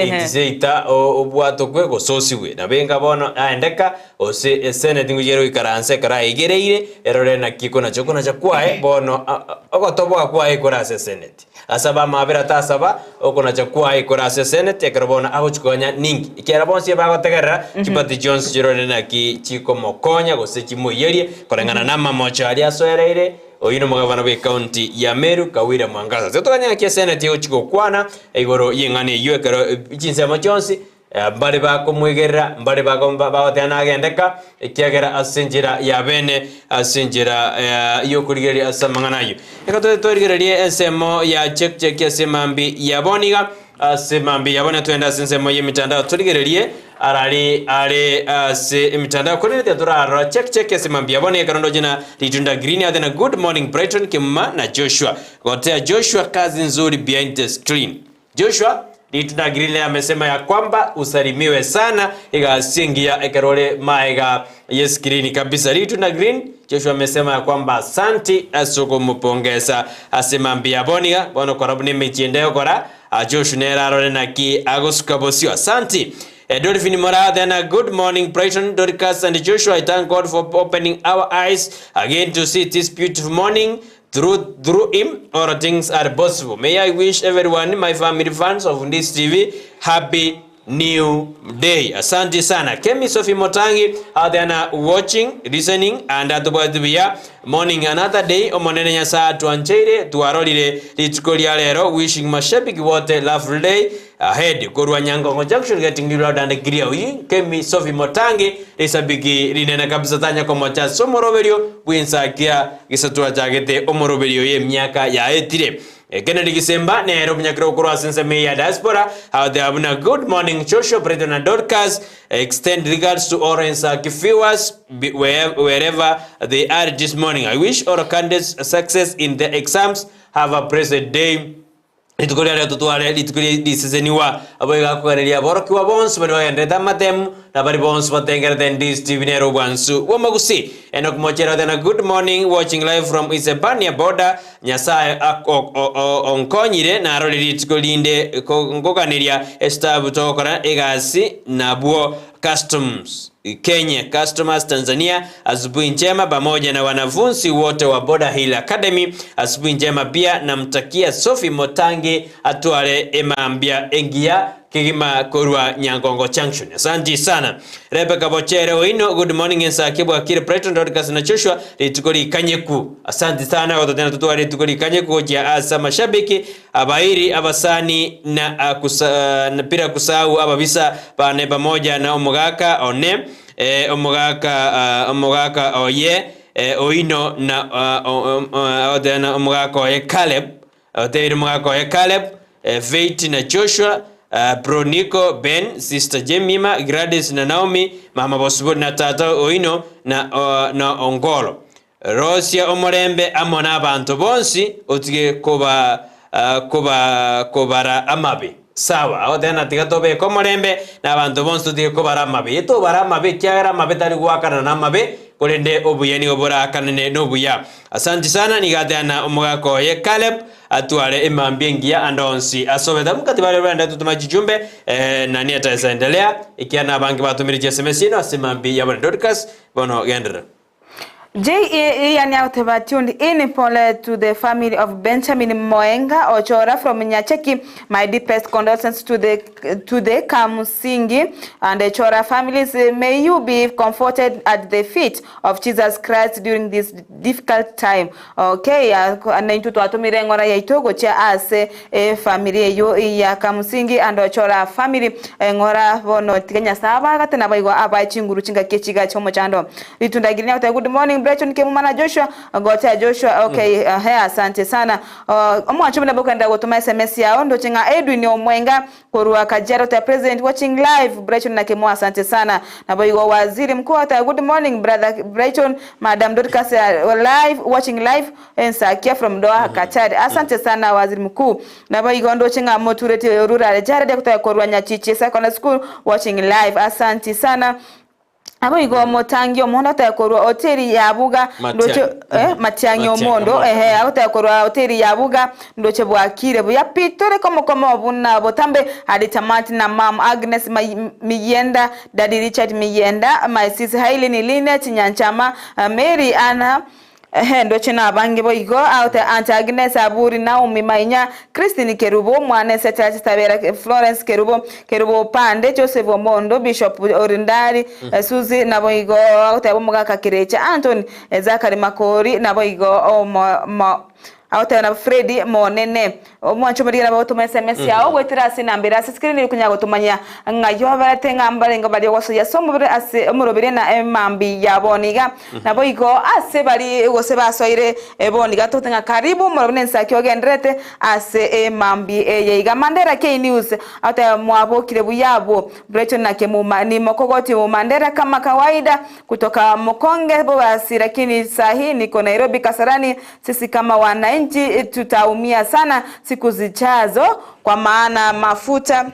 ikiseita obwato kwego sosiwe na benga bono aendeka ose Senate ngujero ikaranse kara igereire erore na kikona chokona chakwae bono ogotoboa kwae korase Senate asaba mabera tasaba okona chakwae korase Senate ekrabona agochikonya ningi ikerabonsie bagotegerera Kibati Jones jirone na ki chiko mokonya gose chimoyerie korengana na mamocha ali asoereire oyino mugavana we county ya Meru Kawira Mwangaza zotokanya ki Senate yochiko kwana igoro yengane yekero chinsema Jones mbali bako mwegerera mbali bako bagotana agendeka ikiagera asinjira ya bene asinjira yo kurigeri asamanganayo ekato torigererie ensemo ya check ya semambi ya boniga semambi yabona twenda sensemo yemitandao turigererie arali se imitandao konete turara check semambi yabona karondo jina litunda green athena good morning Brighton Kemuma na Joshua gotea Joshua kazi nzuri behind the screen Joshua litunda green amesema ya kwamba usalimiwe sana igasingia ekarole maiga yes screen kabisa litunda green Joshua amesema ya kwamba asanti asoko mupongeza asemambi yabona bono korabune mechiendeo kora Joshua nerarore naki agosuka bosio asanti Dolphin Morada good morning Brighton Dorcas and Joshua I thank God for opening our eyes again to see this beautiful morning through him all things are possible. May I wish everyone my family fans of Ndizi TV happy new day. Asante sana. Kemi Sophie Motangi out there watching, listening and at the morning another day omonene nyasa tuancheire tuarolire litikolia lero wishing mashabiki wote lovely day ahead korwa nyango junction getting loud and clear Kemi Sophie Motangi lisabiki linena kabisa tanya kwa mocha somoroberio Ensakia gisatua chagete omoroberio ye miaka ya etire Kennedy Kisemba nero mnyakiro kurwa sense meya diaspora how they have a good morning Joshua Brighton and Dorcas extend regards to all Ensakia viewers wherever they are this morning. I wish all candidates success in the exams. Have a blessed day. Litukolia tutuare litukolia disizeniwa aboiga kuanelia boroki wa bonsu bado endeta matemu na bari bonsu batengere Ndizi TV nero bwansu wa Gusii enok mochero tena good morning watching live from Isebania border nyasaye onkonyire na roriri tkolinde ngokaneria estabu tokora egasi nabwo customs Kenya Customers Tanzania. Asubuhi njema pamoja na wanafunzi wote wa Border Hill Academy. Asubuhi njema pia namtakia Sophie Motangi atwale emambia engia Kigima Korwa Nyangongo Junction. Asante sana. Rebecca Bochere Oino, good morning Ensakia Bwakire Brighton Dorcas na Joshua litukoli kanyeku. Asante sana watu tena tutuwa litukoli kanyeku jia asa mashabiki abairi abasani na pira kusau ababisa pane pamoja na omogaka one omogaka oye Oino na omogaka oye Caleb David omogaka oye Caleb Faith na Joshua Bronico Ben, Sister Jemima, Gladys na Naomi, Mama Bosbo na Tata Oino na Ongolo. Rosia Omorembe amona abantu bonsi otige kobara amabe. Sawa, aho tena tigatobe komorembe na abantu bonsi otige kobara amabe. Eto bara amabe kyara amabe tari gwakana na amabe kolende obuyeni obora kanene nobuya. Asante sana nigateana omugako ye Caleb atwale emambiengia andonsi asobeda mukati bale banda tutuma jijumbe nani ataendelea ikiana bangi batumiri SMS ino asimambi ya Dorcas bono gendera. J.E. and Nyamira tuned in to the family of Benjamin Moenga Ochora from Nyacheki. My deepest condolences to the Kamusingi and the Chora families. May you be comforted at the feet of Jesus Christ during this difficult time. Okay, anaintu tuatumire ngora ya itogo cha ase family yo ya Kamusingi and Ochora family ngora bono tikenya saba kate na baigo aba chinguru chinga kechiga chomo chando. Litundagirina good morning Brighton Kemuma na Joshua gotea Joshua okay asante sana omwacho mna bokanda gotuma SMS yao ndo chinga Edwin Omwenga korwa Kajero ta president watching live Brighton na Kemuma asante sana na boigo waziri mkuu ata good morning brother Brighton Madam Dorcas live watching live Ensakia from Doha Qatar asante sana waziri mkuu na boigo ndo chinga Moturete rural jarade kutoka korwa Nyachiche secondary school watching live asante sana abo igo motangi omondo takorwa hoteli ya Buga ndoche Matiangi omondo aho takorwa hoteli ya Buga ndoche bwakire buya pitore komo obuna botambe aditamati na mam Agnes Miyenda Daddy Richard Miyenda my sister Hailey Niline Tinyanchama Mary Anna ndoche na bangi boigo out Aunt Agnes Aburi Naomi Mainya Christine Kerubo mwane Setati Tabera Florence Kerubo Pande Joseph Omondo Bishop Orindari Suzy na boigo out Abomugaka Kirecha Anthony Zakari Makori na boigo Auta na Freddy Monene omwancho muri na bato SMS yao gwetira sinambira screen iri kunyago tumanya ngayo barate ngambarenga bari waso yasomo ase omurobire na emambi yaboniga nabo igo ase bari gose basoire eboniga totenga karibu murobine Ensakia ogendrete ase emambi yeiga Mandera K News auta mwabokire buyabo Brighton na Kemuma ni mokogoti Mandera kama kawaida kutoka Mokonge basi lakini sahi niko Nairobi Kasarani sisi kama wana nchi tutaumia sana siku zijazo kwa maana mafuta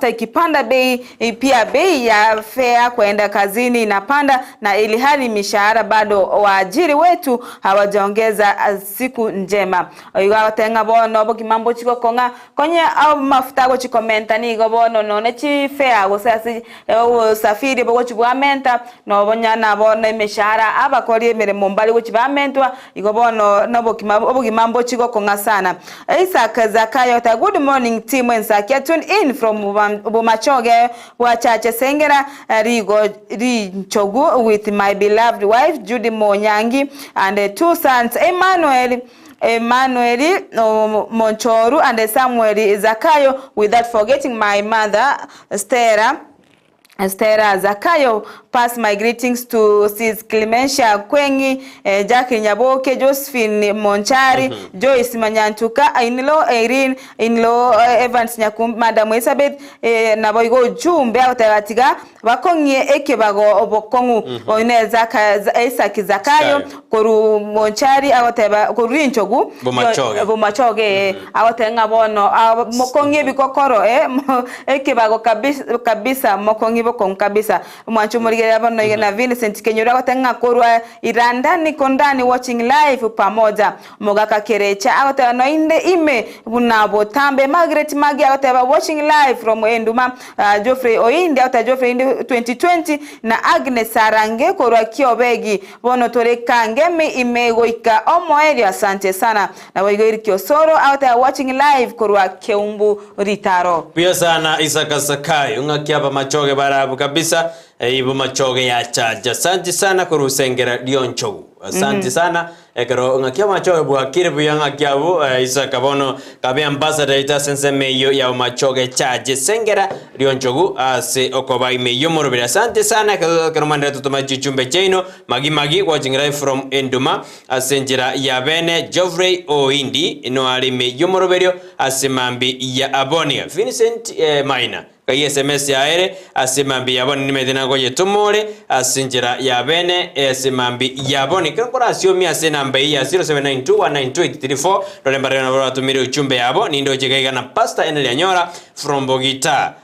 ikipanda bei pia bei ya fare kwenda kazini inapanda na ili hali mishahara bado waajiri wetu hawajaongeza siku njema oiga tenga bono boki mambo chiko konga konye au mafuta go chikomenta ni go bono none chi fare go sasi safiri bogo chibwamenta no bonya na bono mishahara abakori emiremo mbali go chibamentwa igo bono no boki mambo chiko konga sana Isaac Zakayo ta good morning team Ensakia tune in from Bumachoge Wachache Sengera Chogu with my beloved wife Judy Monyangi and two sons Emmanuel Monchoru and Samuel Zakayo without forgetting my mother Esther Zakayo pass my greetings to Sis Clementia Kwengi, Jackie Nyaboke, Josephine Monchari, Joyce Manyantuka, Inlo Irene, Inlo Evans Nyakum, Madam Elizabeth, Naboigo Jumbe Otatiga, Bakonye Ekebago Obokongu, Oneza Isaac Zakayo, Koru Monchari, Awateba, Korinchogu, Bumachoge, Awatenga Bono, Mokonye Bikokoro, Ekebago Kabisa, Mokongi Bokon Kabisa, Machumuri na Vincent Kenyura Watenga Korwa Irandani Kondani watching live pamoja, Mogaka Kerecha, Awata Noinde Ime, Bunabo Tambe, Margaret Magi, Awata watching live from Enduma, Geoffrey Oinde, Awata Geoffrey 2020, na Agnes Sarange, Korwa Kiobegi, Bono Tore Kangeme, Imegoika, Omoeri, asante sana, na Waigori Kiosoro, Awata watching live, Korwa Keumbu Ritaro. Pia sana Isaka Sakai, ungakiaba machoge barabu kabisa, ibu machoge ya chaja. Asante sana kurusengera Dionchogu. Asante sana. Ekero ngakia machoge buakire buyanga kiabu Isaka bono kabe ambassador ita sense meyo ya machoge chaje sengera Dionchogu ase okoba imeyo morobere. Asante sana kero mandira tutuma chichumbe chino magi watching live from Enduma asenjira ya bene Geoffrey Oindi no ali meyo morobere ase mambi ya Abonia Vincent Maina kai SMS ya ere asimambi yaboni nimedina goye tumore asinjira ya bene asimambi yaboni kora asiomi asenamba ya 0792192834 dole mbare na bora tumire uchumbe yabo nindo jegaiga na pasta eneli anyora from Bogita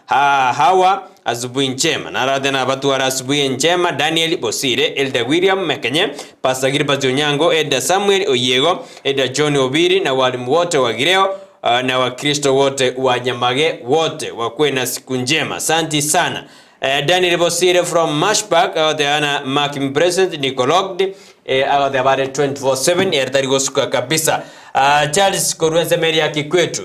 hawa asubuhi njema na radena batuara asubuhi njema Daniel Bosire Elda William Mekenye Pastor Gilbert Onyango Eda Samuel Oyego Eda John Obiri na walimu wote wa Gireo na Wakristo wote wa Nyamage wote wakuwe na siku njema. Asante sana. Daniel Bosire from Mashback ana marking present Nicologdi de abare 24/7 ertarigo suka kabisa. Charles Koruense Meria Kikwetu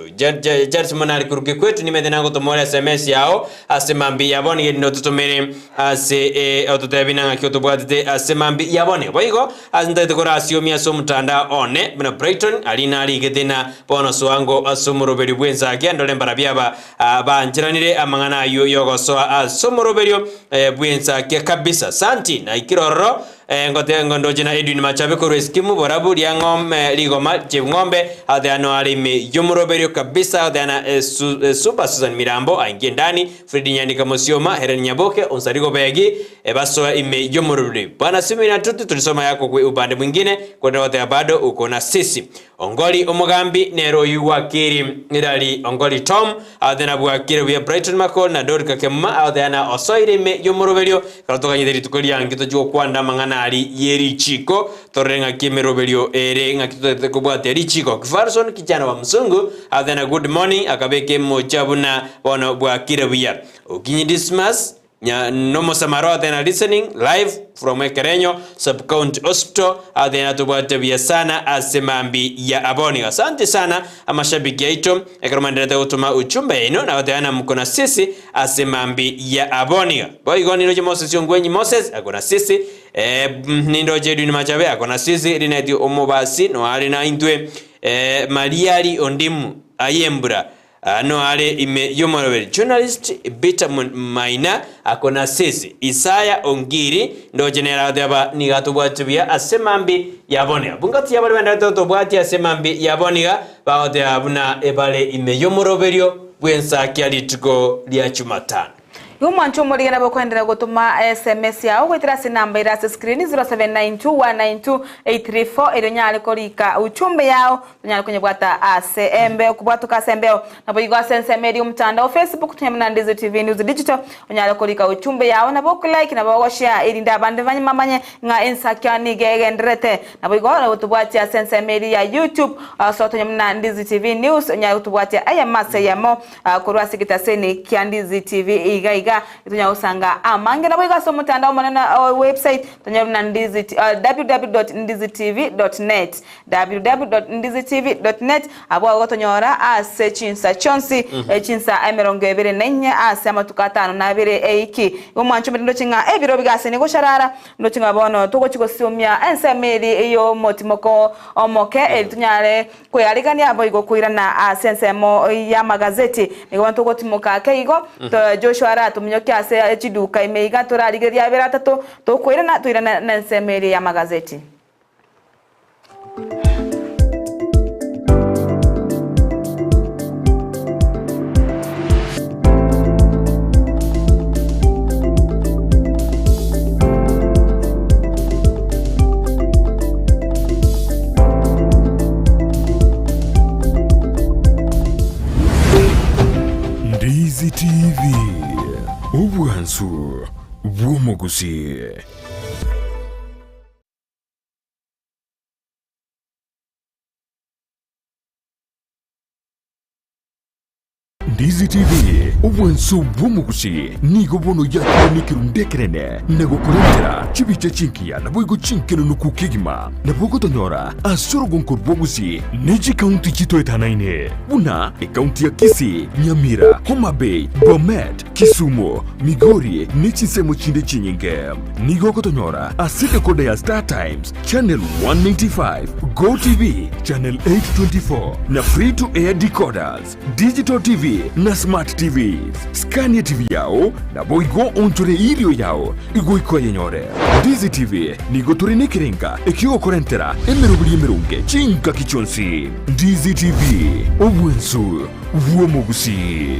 Charles Monari Kikwetu nimedenango tomole SMS yao asemambi yaboni yendo tutomere ase ototebina kyotobwate asemambi yaboni boigo azindete kora asiomia so mutanda one bina Brighton alina ali gedena bono soango asomoroberi bwenzakia ndole mbarabyaba banjiranire amangana yo yogo so asomoroberio bwenzakia kabisa santi na ikiroro ngote ngondo jina Edwin Machabe koreskimu borabu ya ngome ligoma ngombe adano alime yomoroberio kabisa adana super Susan Mirambo aingie ndani Fredi Nyandika Mosioma Helen Nyaboke onsarigo begi baso ime yomoroberio bana simi na tutu tulisoma yako kwa upande mwingine kwa wote bado uko na sisi Ongoli Omogambi Nero Yuwakiri Nidali Ongoli Tom adana bwakire bya Brighton Makori na Dorcas Kemuma adana osoire ime yomoroberio karatoka nyideri tukoli angito jwo kwanda mangana ali yeri chiko torenga kimeroberio ere ngakito kubwate Richiko Kifarson kijana wa mzungu adana good morning akabeke mochabuna bono bwakire bya ukinyi dismas nomo samaro adana listening live from Ekerenyo Sub-County Hospital adana tubwate bya sana asemambi ya Aboni. Asante sana amashabiki yetu ekromandeta utuma uchumbe ino na adana mkona sisi asemambi ya Aboni boigo nilo Moses Yongwenyi Moses akona sisi nindo Edwin Machabe akona sisi Rineti Omobasi no ali na intwe Mariali Ondimu Ayembra no ale ime yomoroberi journalist Beta Maina akona sisi Isaya Ongiri ndo general deba nigatubwatubia asemambi yabonea bungati yabale banda tobwati asemambi yabonea baode abuna ebale ime yomoroberio bwensakia litugo lya Jumatano. Yumancho muligana bokwendera gutuma SMS yao gwitira sinamba irase screen 0792192834 ero nyale kolika uchumbe yao nyale kwenye bwata asembe kubwatuka sembeo na boyigo sense media mtandao Facebook tunyamna Ndizi TV News Digital nyale kolika uchumbe yao na boku like na bogo share ili ndabande vanyi mamanye nga Ensakia ni gegendrete na boyigo na utubwati sense media YouTube so tunyamna Ndizi TV News nyale utubwati aya mase yamo kurwa sigitaseni kya Ndizi TV iga itunya usanga amange na boyiga so mutandao manana website tunya na Ndizi www.ndizitv.net www.ndizitv.net abo gotonyora ase chinsa chonsi chinsa emerongo ebere nenye ase amatukatano na bere eiki umwancho ndo chinga ebiro bigase ni gusharara ndo chinga bono tuko chikosumya ensemeri iyo motimoko omoke etunyare kwealigania boyigo kuira na sensemo ya magazeti ni wantu gotimoka keigo to Joshua tumunyoke ase chiduka imeiga turarigeria abera atatu tukwirana twirana na nsemeri ya magazeti. Ndizi TV Ubwansu Gusii. Ndizi TV Ubwansu Gusii nigo bono ya nikirundekerene nego kurentera chibiche chinkia na boigo chinkeno nukukigima na bogo tonyora asoro gonko Gusii neji county chito etanaine una county ya Kisii, Nyamira, Homa Bay, Bomet, Kisumu, Makori nechi semo chinde chinyinge nigo kotonyora asite kode ya Star Times channel 195, Go TV channel 824 na free to air decoders, digital TV na smart TVs. Scania TV yao na boigo onchore ilio yao igo iko yenyore. Ndizi TV nigo turine kirenga ekio korentera emerunge chinka kichonsi. Ndizi TV Ubwansu Gusii.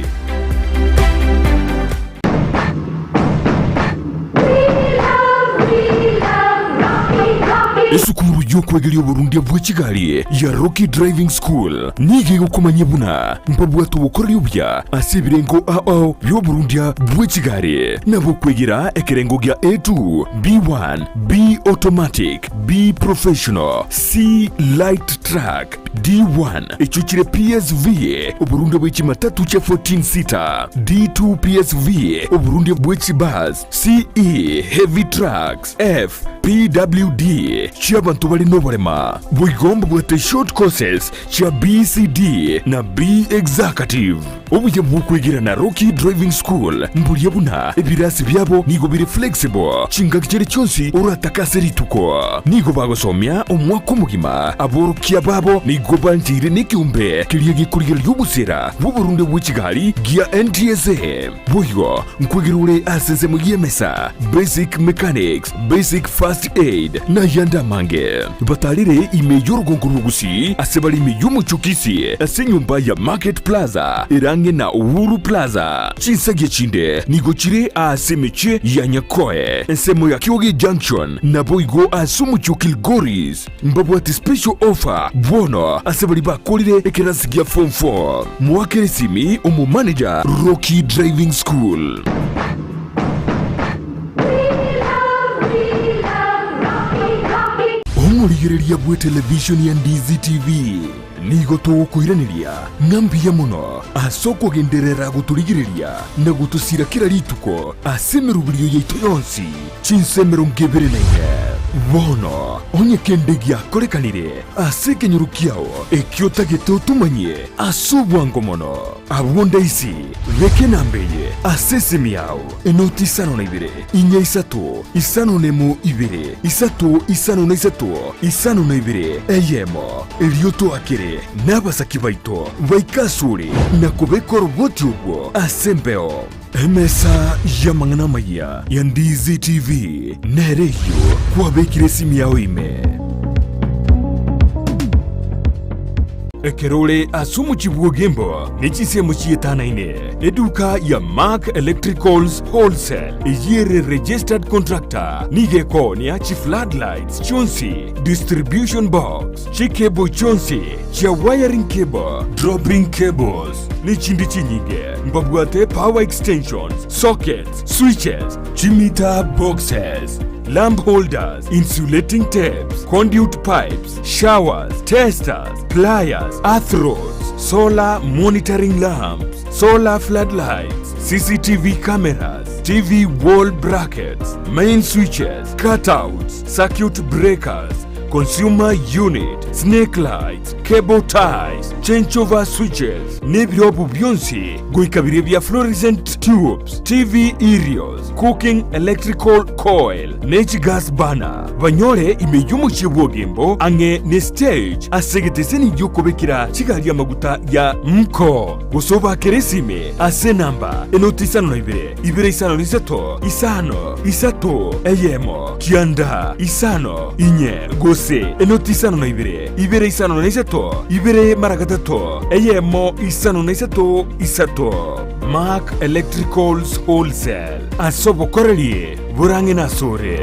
Esukuru yokwegelio Burundi bw'Kigali ya Rocky Driving School nige gukomanya buna mpabwa tubukora yubya asibirengo ao byo Burundi bw'Kigali nabo kwegera ekerengo gya A2 B1 B automatic B professional C light track D1 echuchire PSV Uburundi bw'Kimatatu cha 14 seater D2 PSV Uburundi bw'Kibus CE heavy trucks F PWD chia bantu bali nobarema bwigomba bwate short courses chia BCD na B executive obuye bwukwigira na Rocky Driving School mburiye buna ebirasi byabo nigo biri flexible chinga kicere cyonsi urataka rituko nigo bagosomya umwaka mugima aborukiya babo nigo banjire n'ikiumbe kiriye gikurira y'ubusera bw'Uburundi bw'Kigali gia NTSA bwigo nkwigirure aseze mu yemesa basic mechanics basic first aid na yanda mange batalire imeyo rugonguru Gusii asebali imeyo muchukisi ase nyumba ya Market Plaza irange na Uhuru Plaza chinsage chinde nigo chire asemeche ya Nyakoe ensemo ya Kyoge Junction na boigo asumuchukil Goris mbabwati special offer bono asebali bakolire ekerasigia form 4 mwakere simi umu manager Rocky Driving School. Omurigereria bwe television ya Ndizi TV nigo tukuiraniria ngambiya muno asoko genderera guturigireria na gutusira kira rituko asemerubiriyo yaitu yonsi chinsemero ngebereleye bono onye kendegi akorekanire asekenyurukiao ekiotageto tumanye asubwango mono abonda isi reke nambeye asesemiao enoti isano na ibere inya isatu isano nemo ibere isatu isano na isatu isano na ibere eyemo elioto akere n'abasaki baito baikasure na kubekora ubwoti ubwo asembeo emesa ya mangana maya ya Ndizi TV nereyo kwabekire simi yao ime ekerole asumu chibugo gembo nechise muchietana ine eduka ya Mark Electricals Wholesale yere registered contractor nigeko ni achi floodlights chonsi distribution box chikebo chonsi cha wiring cable dropping cables ni chindi chinyige mbabwate power extensions sockets switches chimita boxes lamp holders, insulating tapes, conduit pipes, showers, testers, pliers, earth rods, solar monitoring lamps, solar floodlights, CCTV cameras, TV wall brackets, main switches, cutouts, circuit breakers, consumer unit, snake lights, cable ties, changeover switches, n'ebirobo byonsi goikabire bya fluorescent tubes, TV aerials, cooking electrical coil, gas burner. Banyore imeyomo chibwogembo ange ne stage asegete ni yokobekira chigali amaguta ya mko. Gusoba keresime ase namba enotisano ibere isano niseto isano isato eyemo kianda isano inye gose enotisano ibere isano niseto ibere maragatato eyemo isano niseto isato. Mark Electricals Wholesale asobo korelie burange na sore.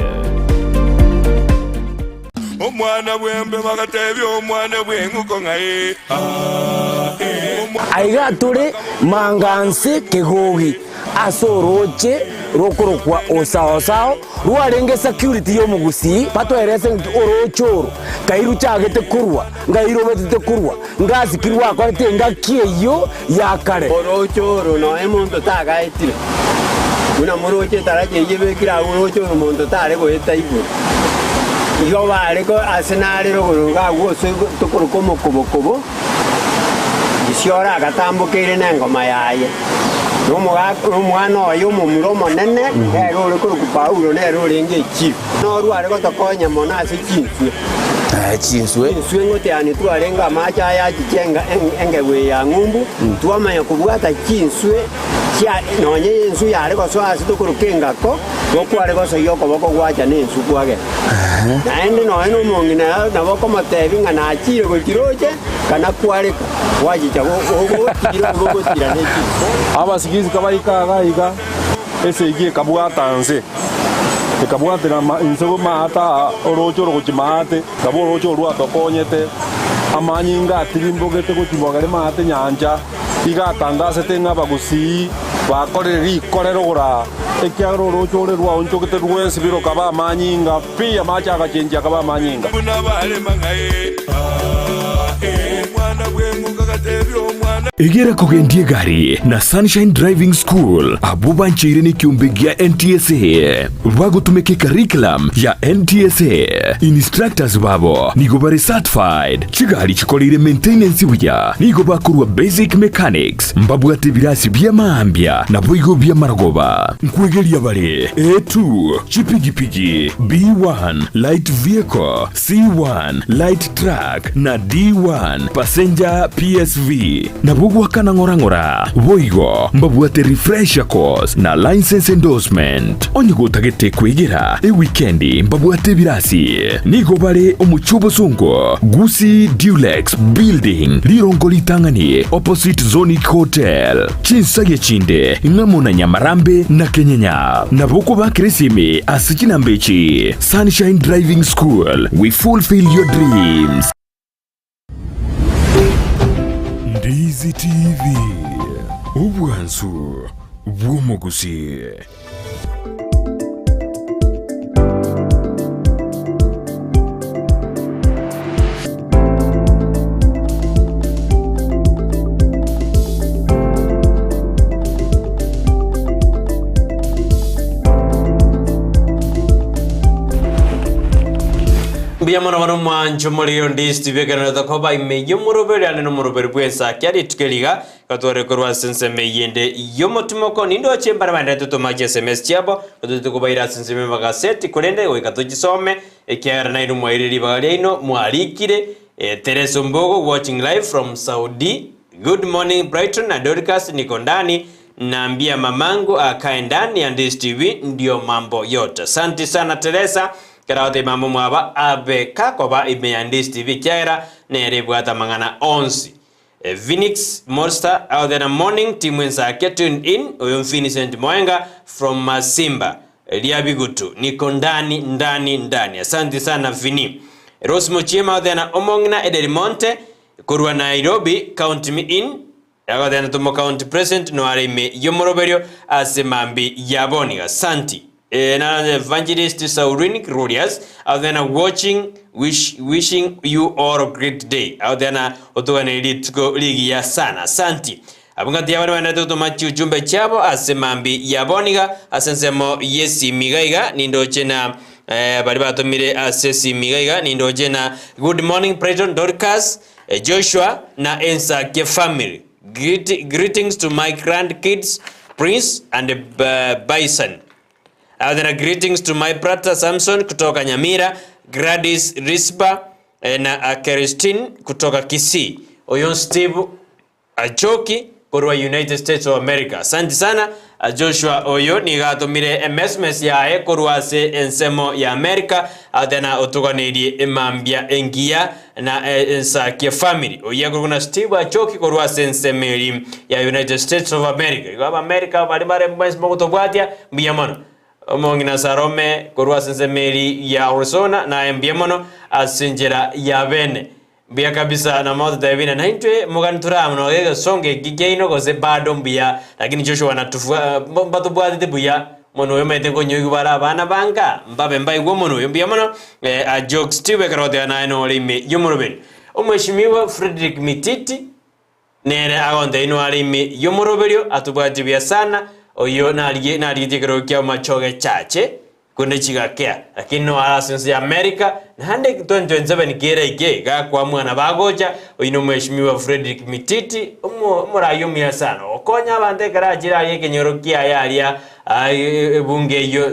Omwana bwembe bagatebya omwana bwenguko ngaye aiga turi mangansi kigogi asoroche rokorokwa osao rwarenge security yo Gusii patwerese orochoro kairu chagete kurwa ngairo betete kurwa ngazi kirwa kwa tenga kieyo yakare orochoro no emuntu tagaitire una moroche taraje yebekira orochoro muntu tare ko etaibu iyo bareko asenare rogoruga gose tukuruko mokobokobo isiora gatambukire nengoma yaye umwana oyo mumuromo nene ero uri kuri Paulo nero uri ngechi no ruare ko tokonya mona ase chinswe ngote ani twarenga macha ya chikenga engewe ya ngumbu twamanya kubwata chinswe kya nonye insu yare ko so ase tukurukenga ko gokware ko so yoko boko gwacha ne insu kwage naende no eno mongina na boko matebi ngana achire ko kiroje kana kware waji chago tira ne abasigizi kabaika ese igie kabwatanse ekabwatira insego mata orocho rochimate kabo orocho rwatokonyete amanyinga atirimbogete kuchibogare mate nyanja igatangase tenga Gusii bakoreri korerogora ekyaro orocho rwa onchokete rwese biro kaba amanyinga pia macha akachenja kaba amanyinga bunabale mangaye mwana bwenguko gatebya omwana egera kugendie gari na Sunshine Driving School abuba nchire ni kiumbegia NTSA vagutumeke curriculum ya NTSA instructors babo nigo bari certified chigali chikolire maintenance buya nigo bakurwa basic mechanics mbabwate birasi bya maambia na boigo bya maragoba nkwegelia bari A2 chipigipigi B1 light vehicle C1 light truck na D1 passenger PSV na bugwa kana ngora boigo mbabwate refresher course na license endorsement onyigo tagete kwegera weekendi mbabwate birasi nigo bare omuchubo sungo Gusii Dulux building lirongo litangani opposite Zonic Hotel chinsage chinde ngamona Nyamarambe na Kenyanya na boko bakresime asikinambechi Sunshine Driving School, we fulfill your dreams. Ndizi TV ubwansu bw'omugusi. Biamana bano mwancho muri Ndizi TV kana takoba imeyo murobere ane no murobere bw'Ensakia ritukeliga katore korwa sense meyende yomotumoko nindo chembara bande tutomaje SMS cyabo tutukubaira sense mebagaseti kurende we katogisome ekyara na iru mwairiri bagalino mwalikire Teresa Mbogo watching live from Saudi. Good morning Brighton na Dorcas niko ndani naambia mamangu akae ndani ya Ndizi TV ndio mambo yote. Asante sana Teresa. Karaote mambo mwaba abe kakoba ime Ndizi TV kyaira nerebwata mangana onsi. Phoenix Monster out there morning team Ensakia tune in Vincent Moenga from Masimba Liabigutu niko ndani. Asante sana Vini. Rose Mochema out there omongna Edelimonte kurwa Nairobi count me in out there tomo county president no arime yomoroberio asemambi yaboni. Asante. Na evangelist Saurini Rurias out there watching wishing you all a great day out there na otoga elite go ligi ya sana. Santi abungati yabana bana to machi ujumbe chabo asemambi yaboniga asensemo yesi migaiga nindo chena bari batumire asesi migaiga nindoje na good morning Brighton Dorcas, Joshua na Ensakia family. Greetings to my grandkids Prince and Bison. Then greetings to my brother Samson kutoka Nyamira, Gladys Rispa na Christine kutoka Kisii. Oyo Steve Achoki kurwa United States of America. Asante sana Joshua oyo nigatumire SMS yae kurwa se ensemo ya America athena otuganiri emambia engia na Ensakia family. Oya kuna Steve Achoki kurwa se ensemeri ya United States of America. Igaba America bari bare mbes mokotobwatia mbiyamano. Omongina Sarome kurwa se ensemeri ya Arizona na mbiyamano asinjera ya bene. Bia kabisa na moto Davina na intwe mugantura mnoge songe gigeino goze bado mbia lakini Joshua anatufua batubwati buya mono yomete konyo bara abana banga mbabe mbai gwo mono yombia mono a jokes tiwe karote na ino lime yomorobeni omweshimiwa Frederick Mititi nere agonde ino alime yomoroberio atubwati bia sana oyo na alitikero kya machoge chache kunde chigakea lakini no arasense ya America na hande 2027 ige ga kwa mwana bagoja oino mweshimiwa Frederick Mititi murayumia sana okonya bande garajira yeke nyorokia yalia bunge yo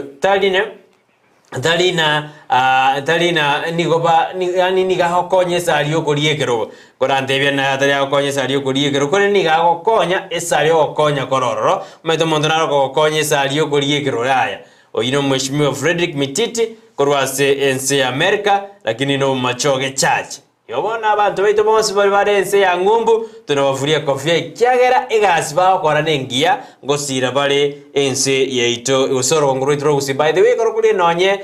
talina nigoba yani nigahokonye sali okoriekero korantebia na tali akokonye sali okoriekero kore nigahokonya esali okonya kororo meto mondonaro kokonya sali okoriekero raya oino mweshimiwa Frederick Mititi kurwase ense ya America lakini no machoge chache yobona abantu baitu bonse bari bare ense ya ngumbu tunabavuria kofia ikyagera igasiba okora nengia ngosira bare ense yaito usoro ngurutro gusi by the way korokuri nonye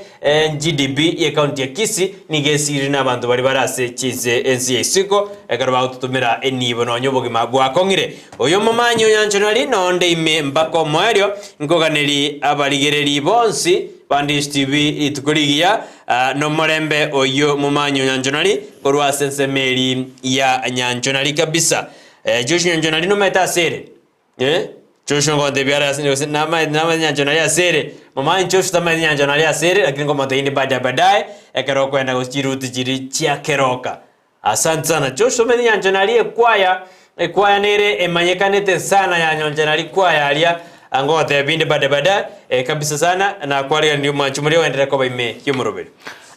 GDP ye county ya Kisii nigesiri na abantu bari barase chize ense ya isiko ekarba ututumira enibo nonyo bogima bwakongire oyo mamanyo yanchonali nonde ime mbako mwerio ngoganeri abaligereri bonsi Bandis TV itukurigia no morembe oyo mumanyo nyanjonali korwa sensemeri ya nyanjonali kabisa Joshua nyanjonali no meta sere Joshua ngote biara na nyanjonali asere mumanyo Joshua tama nyanjonali asere lakini ngoma taini baadaye ekero kwenda kuchiruti chiri chia keroka asante sana Joshua meni nyanjonali ekwaya nere emanyekanete sana ya nyanjonali kwaya alia angote binde bada kabisa sana na kwali ndio mwanchumulio endelea kwa ime yomorobeli.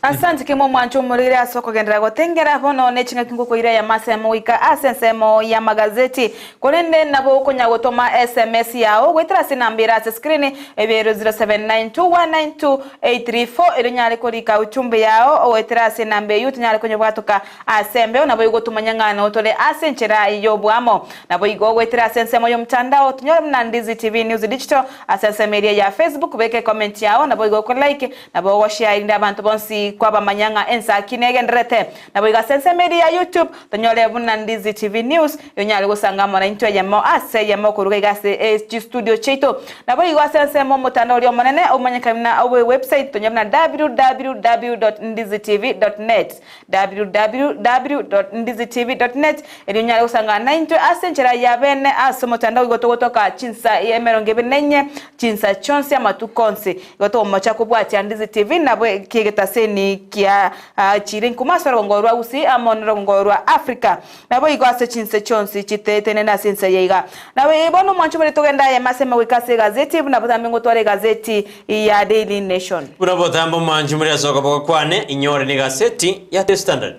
Asante kimo mwanchumulire asoko gendera gotengera bono nechinga kinguko ira ya masemo wika asensemo ya magazeti kolende nabo konya gotoma SMS yao gwetira sinambira se screen ebero 0792192834 erinyale kolika uchumbe yao owetira sinambe yuti nyale konyo bwatoka asembe nabo igotumanyangana otole asenchera yobwamo nabo igo gwetira sensemo yo mtandao tunyore mna Ndizi TV News Digital asensemeria ya Facebook beke comment yao nabo igo ko like nabo wo share inda abantu bonsi kwa bamanyanga Ensakia negenderete nabo iga sensemeria YouTube tunyore mna Ndizi TV News yonyale gusanga mona into yamo ase yamo kuruga igase studio cheto nabo igo sensemo mutandao lyo monene umanyakana owe website tunyore na www.ndizitv.net www.ndizitv.net erinyale gusanga na into asenchera yabene asomotandao igotogotoka chinsa yemeronge benenye chinsa chonse amatukonse goto mocha kubwati Ndizi TV nabo kigetaseni kia chirin kumasoro ngorwa usi amonro ngorwa Africa nabo igwase chinse chonse chitete na sensa yega nawe bono mwanchu bari togenda ya masema wikase gazeti nabo tambingo tware gazeti ya Daily Nation unabo tambo mwanchu muri asoko kwane inyore ni gazeti ya The Standard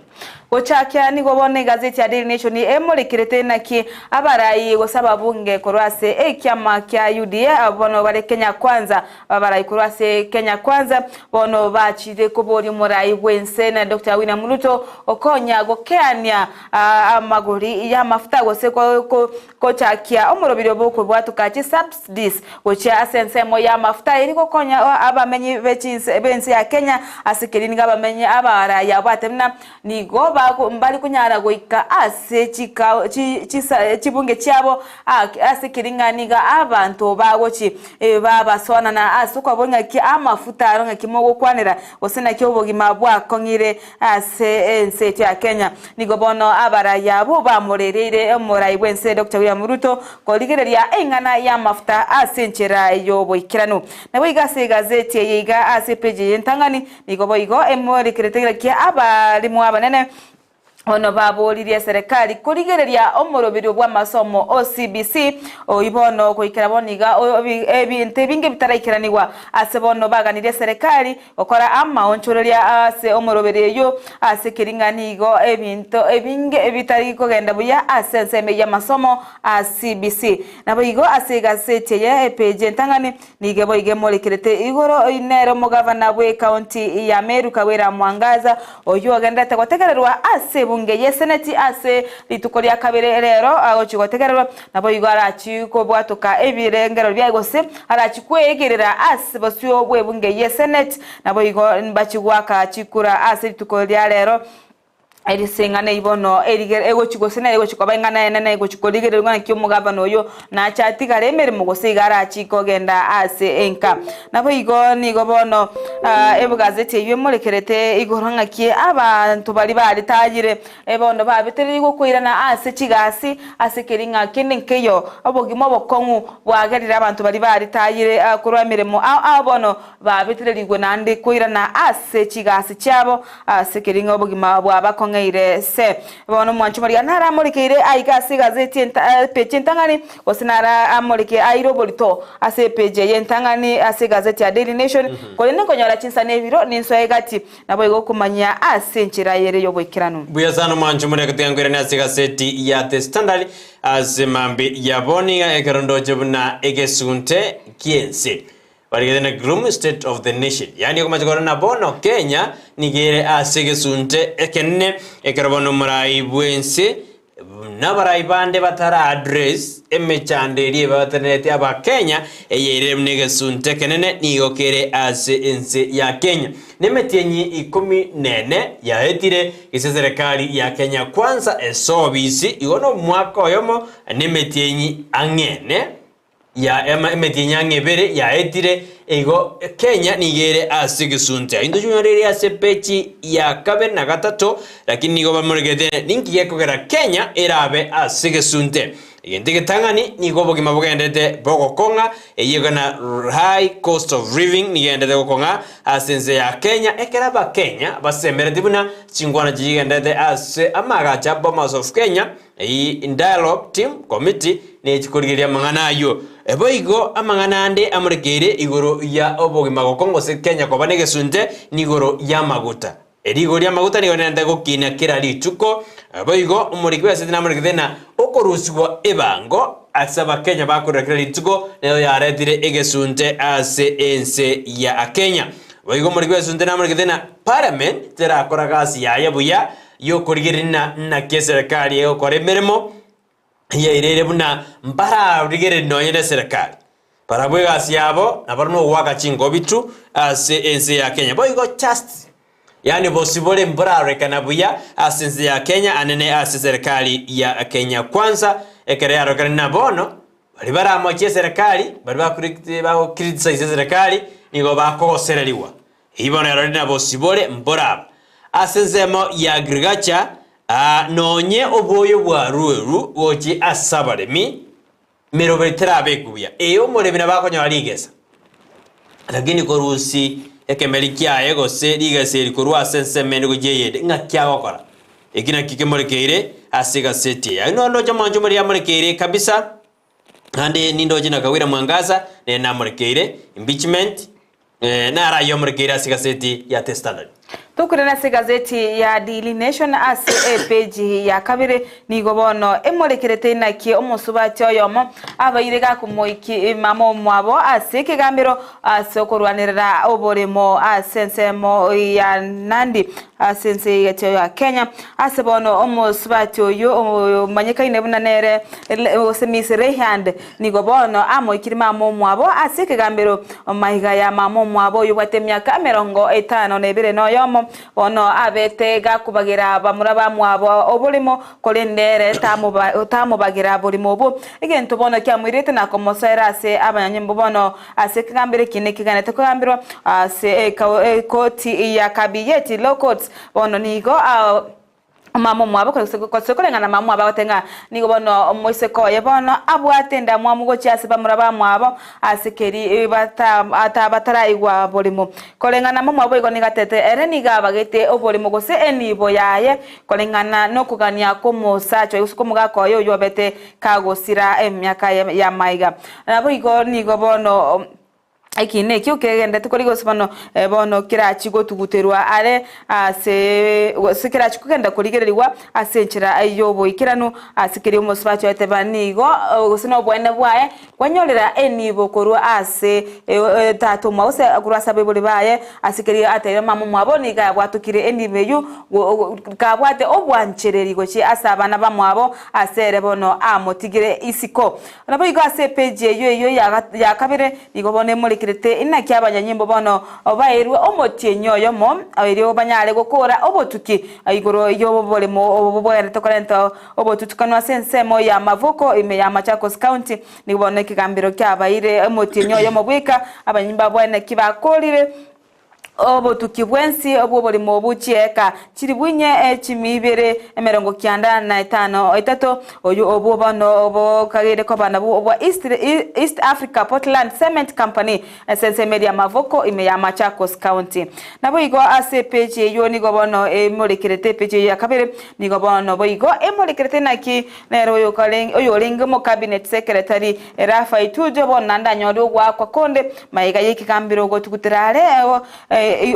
Gochakia ni gobone gazeti ya Daily Nation emole kirete naki abarayi gosaba bunge korwase ekyama kya UDA abono bare Kenya kwanza babarayi korwase Kenya kwanza bono bachide kobori murai wense na Dr. William Ruto okonya gokeania amagori ya mafuta gose ko chakia omorobiro boko bwatuka chi subsidies gocha asensemo ya mafuta iri gokonya abamenyi bechinse bense ya Kenya asikiri ngabamenyi abarayi abatemna ni goba mbali kunyara goika ase chibunge cyabo ase kiringaniga abantu bagochi babasona na ase kwabonga ki amafuta aronga kimogo kwanira osena kyo bogima bwakongire ase ense ya Kenya nigo bono abara yabo bamurerere murai wense Dr. William Ruto koligereria engana ya mafuta ase nchera yo boikirano nabo igase gazeti yiga ase page yentangani nigo boigo emori kiretegera ki abari mu abanene ono babolirie serikali kurigereria omorobiri bwa masomo OCBC oibono koikira boniga ebinte binge bitaraikiraniwa ase bono baganirie serikali okora ama onchoreria ase omorobiri yo ase kiringanigo ebinto ebinge ebitari kogenda buya ase nseme ya masomo CBC nabo igo ase gasete ya page ntangani nige boige molekirete igoro inero mugavana bwe county ya Meru Kawera Mwangaza oyo agenda takotekererwa ase bunge yeseneti ase litukoria kabere rero agochigotekererwa nabo igara chiko bwatuka ebirengero byagose arachikwegerera ase basyo bwe bunge yeseneti nabo igo bachigwaka chikura ase litukoria rero eri sengane ibono erigere ego chigosena ego chikobangana enene ego chikoligere ngana kyo mugabano oyo na chatika remere mugosigara chiko genda ase enka nabo igo nigo bono ebugazeti yiwe murekerete igoranga kie abantu bari tagire ebondo babitereri go kwirana ase chigasi ase keringa kenenkeyo abogimo bokongu bwagarira abantu bari tagire kurwamire mu abono babitereri go nande kwirana ase chigasi cyabo ase keringa obogima bwabakon ngaire se bono mwanchumari anara amurikire aiga ase gazeti page ntangani osinara amurike airo bolito ase page yentangani ase gazeti ya Daily Nation kolene konyora chinsane biro ninso egati nabo igo kumanya ase nchira yere yoboikirano buyazano mwanchumari akatengwira na ase gazeti ya The Standard ase mambi yaboni ekerondo jebuna egesunte kiense barigena Groom State of the Nation yani kumachikora na bono Kenya nigere asegesunte ekenne ekerobono murai bwense nabarai bande batara address emechanderi batanete aba Kenya eyere mnegesunte kenene nigokere ase ense ya Kenya nemetienyi 14 yahetire ise serikali ya Kenya kwanza esobisi igono mwaka oyomo nemetienyi angene ya emetienyange bere ya etire ego Kenya nigere asigisunte indo junyorere ase pechi ya kabiri na gatatu lakini nigo bamurigete ningiye kugera Kenya erabe asigisunte igentege tangani nigo bogima bogendete bogokonga eyegana high cost of living nigendete gokonga asenze ya Kenya ekeraba Kenya basemere dibuna chingwana jigendete ase amagacha Bomas of Kenya in dialogue team committee ne chikurigiria mangana ayo eboigo amangana ande amurikire igoro ya obogima gokongo se Kenya ko banege sunte nigoro ya maguta erigo ya maguta nigo nende gokina kira lituko eboigo umurikwe ase namurikena okoruswa ebango asaba Kenya bakorekera lituko neyo yaretire egesunte ase ense ya Kenya eboigo umurikwe sunte namurikena parliament tera koragasi ya yabuya yo korigirina na keserikali yo koremeremo yairere buna mpara rigere nonyere serikali para bwega siabo na barno waka chingo bitu ase ense ya Kenya boigo just yani bosibole mpara rekana buya ase ense ya Kenya anene ase serikali ya Kenya kwanza ekere rekana bono bali bara moche serikali bali ba criticize serikali nigo bakosereliwa ibona rena bosibole mpara ase nzemo ya agriculture nonye oboyo bwa rueru wochi asabaremi mirobetera bekuya eyo morebina bakonya ligesa lakini korusi ekemelikia yego se ligesa likorwa sensemene gojeyede ngakya gokora ekina kikemorekeire asiga seti no no jamanjo muri amorekeire kabisa ande nindo jina Kawira Mwangaza ne namorekeire impeachment na rayo morekeire asiga seti ya The Standard tukurena se gazeti ya Daily Nation ase page ya kabiri nigo bono emorekerete naki omusubati oyomo abayirega kumoiki mamo mwabo ase kigambiro ase okorwanirira oboremo asensemo ya Nandi asense ya Kenya ase bono omusubati oyo manyeka inebuna nere osemisere hand nigo bono amoikiri mamo mwabo ase kigambiro mahiga ya mamo mwabo yubatemya 52 nebere noyo yomo bono abetega kubagira bamura bamwabo obulimo kolendere tamubagira bulimo obu egento bono kyamwirete na komosera ase abanyanyimbo bono ase kigambire kine kiganete kugambirwa ase koti ya kabiyeti law courts bono nigo mama mwabo kosekolengana mama mwabo batenga nigo bono moiseko ye bono abwatenda mwamugo cyase bamura bamwabo asikeri batara igwa bolimo kolengana mama mwabo igo nigatete ere niga bagete obolimo gose enibo yaye kolengana no kugania ko mosacho yusuko mugako yo yobete kagosira emyaka ya maiga nabo igo nigo bono ekine kyo kegenda tukoligo sibano bono kirachi gotuguterwa are ase kirachi kugenda kuligererwa asenchira ayobo ikiranu asikeri umusbacho etebanigo gusino bwene bwaye kwanyolera enibo korwa ase tato mause kurasa bebuli baye asikeri atera mamu mwaboni ga bwatukire enibeyu kabwate obwanchereri gochi asabana bamwabo asere bono amotigire isiko nabo igo ase page yo ya kabire igobone muri kirete ina kyabanyanyimbo bono obairwe omotienyo yomo airo banyale gukura obotuki aigoro yo bolemo obobwere tokorento obotutukanwa sensemo ya mavuko ime ya Machakos County nibone kigambiro kyabaire omotienyo yomo bwika abanyimba bwane kibakolire obo tukibwensi obo bolimo obuchieka chiribunye chimibere emerongo kyanda na 5 etato oyo obo bano obo kagere ko bana obo East Africa Portland Cement Company sense media mavoko ime ya Machakos County nabo igo ase page yo nigo bono emolekerete page ya kabere nigo bono boigo emolekerete naki nero yo kaleng oyo lingo mo cabinet secretary Rafa Itujo bonanda nyodo gwa kwa konde maiga yiki kambiro go tukutirare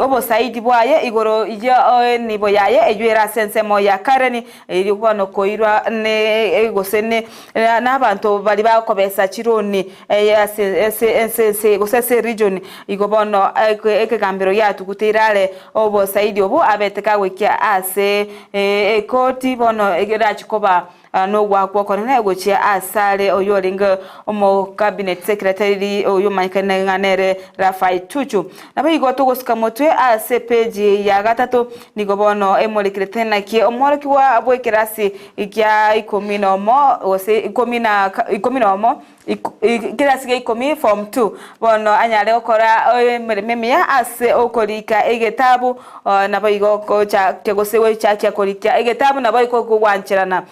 obo saidi bwaye igoro ije nibo yaye ejwera sensemo ya kareni iri kubono koirwa ne gosene n'abantu bali bakobesa chironi ese gosese region igobono ekegambiro yatu kutirale obo saidi obo abeteka wekia ase ekoti bono egirachikoba no wakwa kone gochia asale oyolinga omo cabinet secretary oyo maikane nganere Rafai Tuchu nabo igoto gosukamotwe ase page ya gatatu nigobono emolikirete naki omoroki wa bwekerasi ikya 10 mo ose 10 mo kirasi ge 10 form 2 bono anyale okora meme ya ase okolika egetabu nabo igo cha kegosewe cha kolika egetabu nabo iko kuwanchirana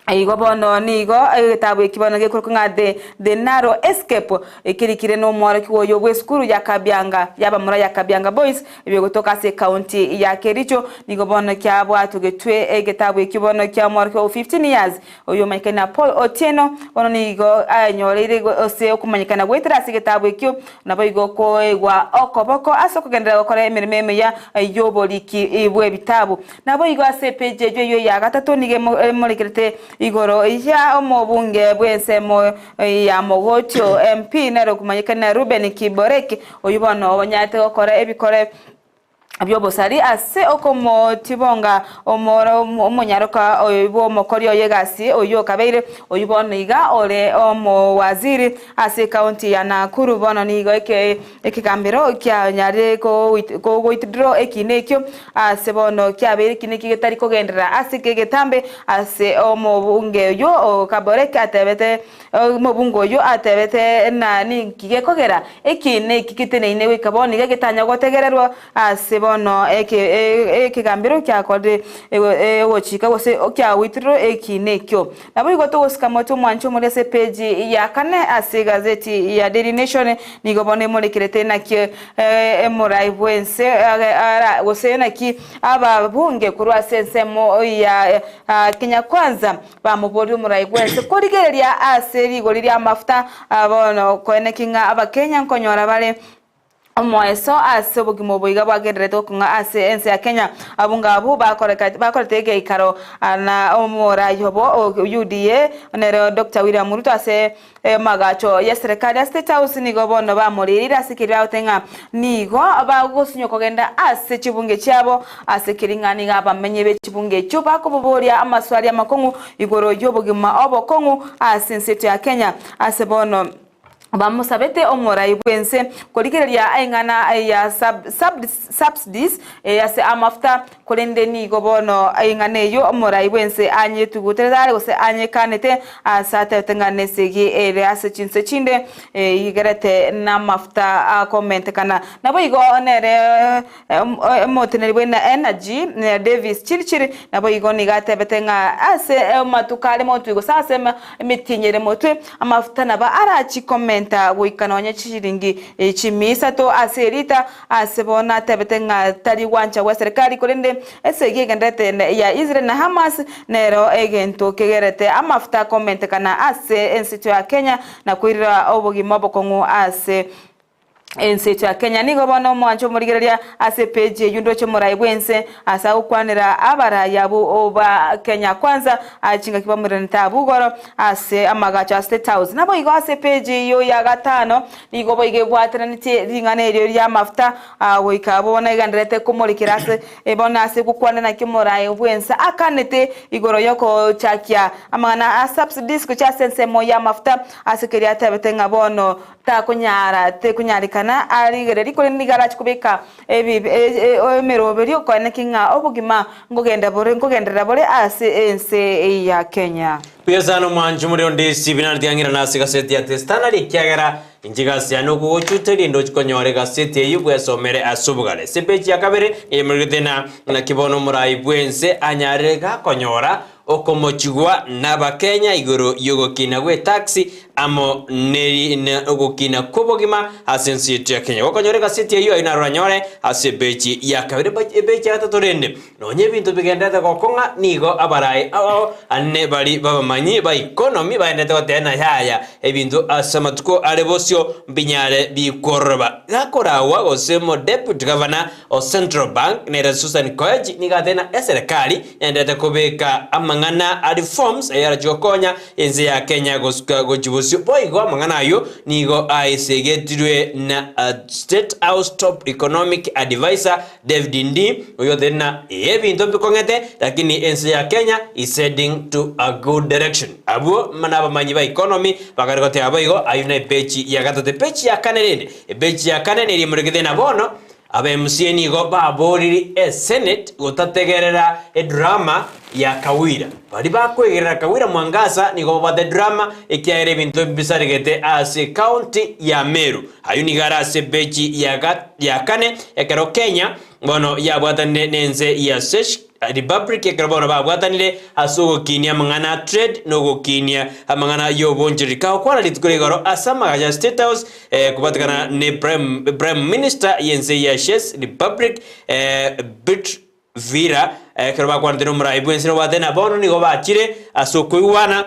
aigo bono nigo tabu ekibono gekuru ngade the narrow escape ekirikire no mwara kiwoyo bweskuru ya Kabyanga yaba mura ya Kabyanga boys ibyo gutoka se county ya Kericho nigo bono kyabwa tugetwe egetabu ekibono kya mwara ko 15 years oyo maikana Paul Otieno bono nigo anyorere ose okumanyikana gwetera se getabu ekyo nabo igo ko egwa okoboko asoko gendera gukora emirime ya yoboliki ibwe bitabu nabo igo ase page yo ya gatatu nige molikirete igoro ya omobunge bwensemo ya Mogocho MP nero kumanyikana Ruben Kiboreki oyubono obanyate okora ebikore abyobosari ase okomo tibonga omoro omonyaroka oyibo Makori oyegasi oyo kabeire oyubono iga ole omo waziri ase county ya Nakuru bono nigo ekigambiro kya nyare ko withdraw ekinekyo ase bono kyabere kineki getari kogendera ase kegetambe ase omo bunge yo Kaboreka atebete omo bungo yo atebete nani kigekogera ekineki kiteneine wikaboni getanya gotegererwa ase bono ekigambiro kyakode wochika wose okya withdraw ekinekyo nabo igoto gosikamoto mwancho muri se page ya kane ase gazeti ya Daily Nation nigobone molekirete nakye emurai bwense wose naki aba bunge kurwa sensemo ya Kenya Kwanza bamubori murai bwense korigereria ase rigoriri amafuta abono koenekinga aba Kenya nkonyora bale Moeso ase bugimo boiga bagerreto kunga ase ense ya Kenya abunga abu bakoretege ikaro na omora yobo UDA nero Dr. William Ruto ase magacho ya serikali State House nigo bono bamurira sikirwa utenga nigo abagusinyo kogenda ase chibunge cyabo ase kiringani gabamenye be chibunge cyo bakoboboria amaswali ya makongu igoro yobugima obokongu ase ense ya Kenya ase bono bamusabete omorai bwense koligereria aingana ya subsidies ase amafuta kolende ni gobono aingane yo omorai bwense anye tugutere gose anye kanete asate tengane segi ere ase chinse chinde igerete na mafuta comment kana nabo igo nere moteneri bwena energy Davis chirichiri nabo igo nigate betenga ase matukale motu igo sase mitinyere motu amafuta naba arachi comment goikana wanya chiringi chimisa to aserita asebona tebetenga tari wancha wa serikali kolende esege gendete ya Israel na Hamas nero egento kegerete amafuta comment kana ase ensito ya Kenya na kuira obogima bokongo ase enseto ya Kenya nigo bono mwancho murigereria ase page yundo cho murai bwense asa ukwanira abara yabo oba Kenya kwanza achinga kiba murenta bugoro ase amagacha State House nabo igo ase page yo ya gatano nigo boige bwatranite ringane ryo ya mafuta goika bona igandrete kumurikira ase ebona ase kukwana na kimurai bwense akanete igoro yoko chakia amana subsidies ko cha sense mo ya mafuta ase keria tabetenga bono ta kunyara te kunyarika kana ari gereri kole nigara chikubika emeroberi ko nekinga obugima ngogendera bore ase ense ya Kenya piyasano mwanju muri onde sibina ryangira nasi gaseti ya testana likyagera injigasi ya nuko ochuteri ndo chikonyore gaseti yubwe somere asubugale sepechi ya kabere emergedena na kibono murai bwense anyarega konyora okomochigwa n'abakenya igoro yogokina gwe taxi amo neri ogokina kubogima asensi ya Kenya wakonyoreka city yo inaranyore asebechi ya kabere bechi atatorende nonye bintu bigendete gokonga nigo abarai anne bali babamanyi ba economy baendete gotena yaya ebintu asamatuko alebosio mbinyare bikorba gakorawa gosemo deputy governor o Central Bank nera Susan Koeji nigatena serikali endete kubeka ngana reforms ayara jokonya enze ya Kenya gojibusio boigo mangana ayo nigo aisegetirwe na State House top economic advisor David Ndi oyo dena ebintu bikongete lakini enze ya Kenya is heading to a good direction abo manaba manyi ba economy bakarikote aboigo ayuna pechi ya gatete pechi ya kanene pechi ya kanene iri muregede na bono abe MCN go baboriri Senate gotategerera drama ya Kawira bari bakwegerera Kawira Mwangasa nigo bade drama ikiaire bintu bisarigete ase county ya Meru ayuni garase beji ya kane ekero Kenya bono yabwatane nenze ya sesh Republic ekero babwatanire asugo kinia mangana trade no kinia amangana yobonjirika okwana litugorigoro asama ya State House kubatakana ne prime minister yenze ya Shes Republic bit vira ekero kwandiro muraibu ensiro badena bono nigo bachire asukuiwana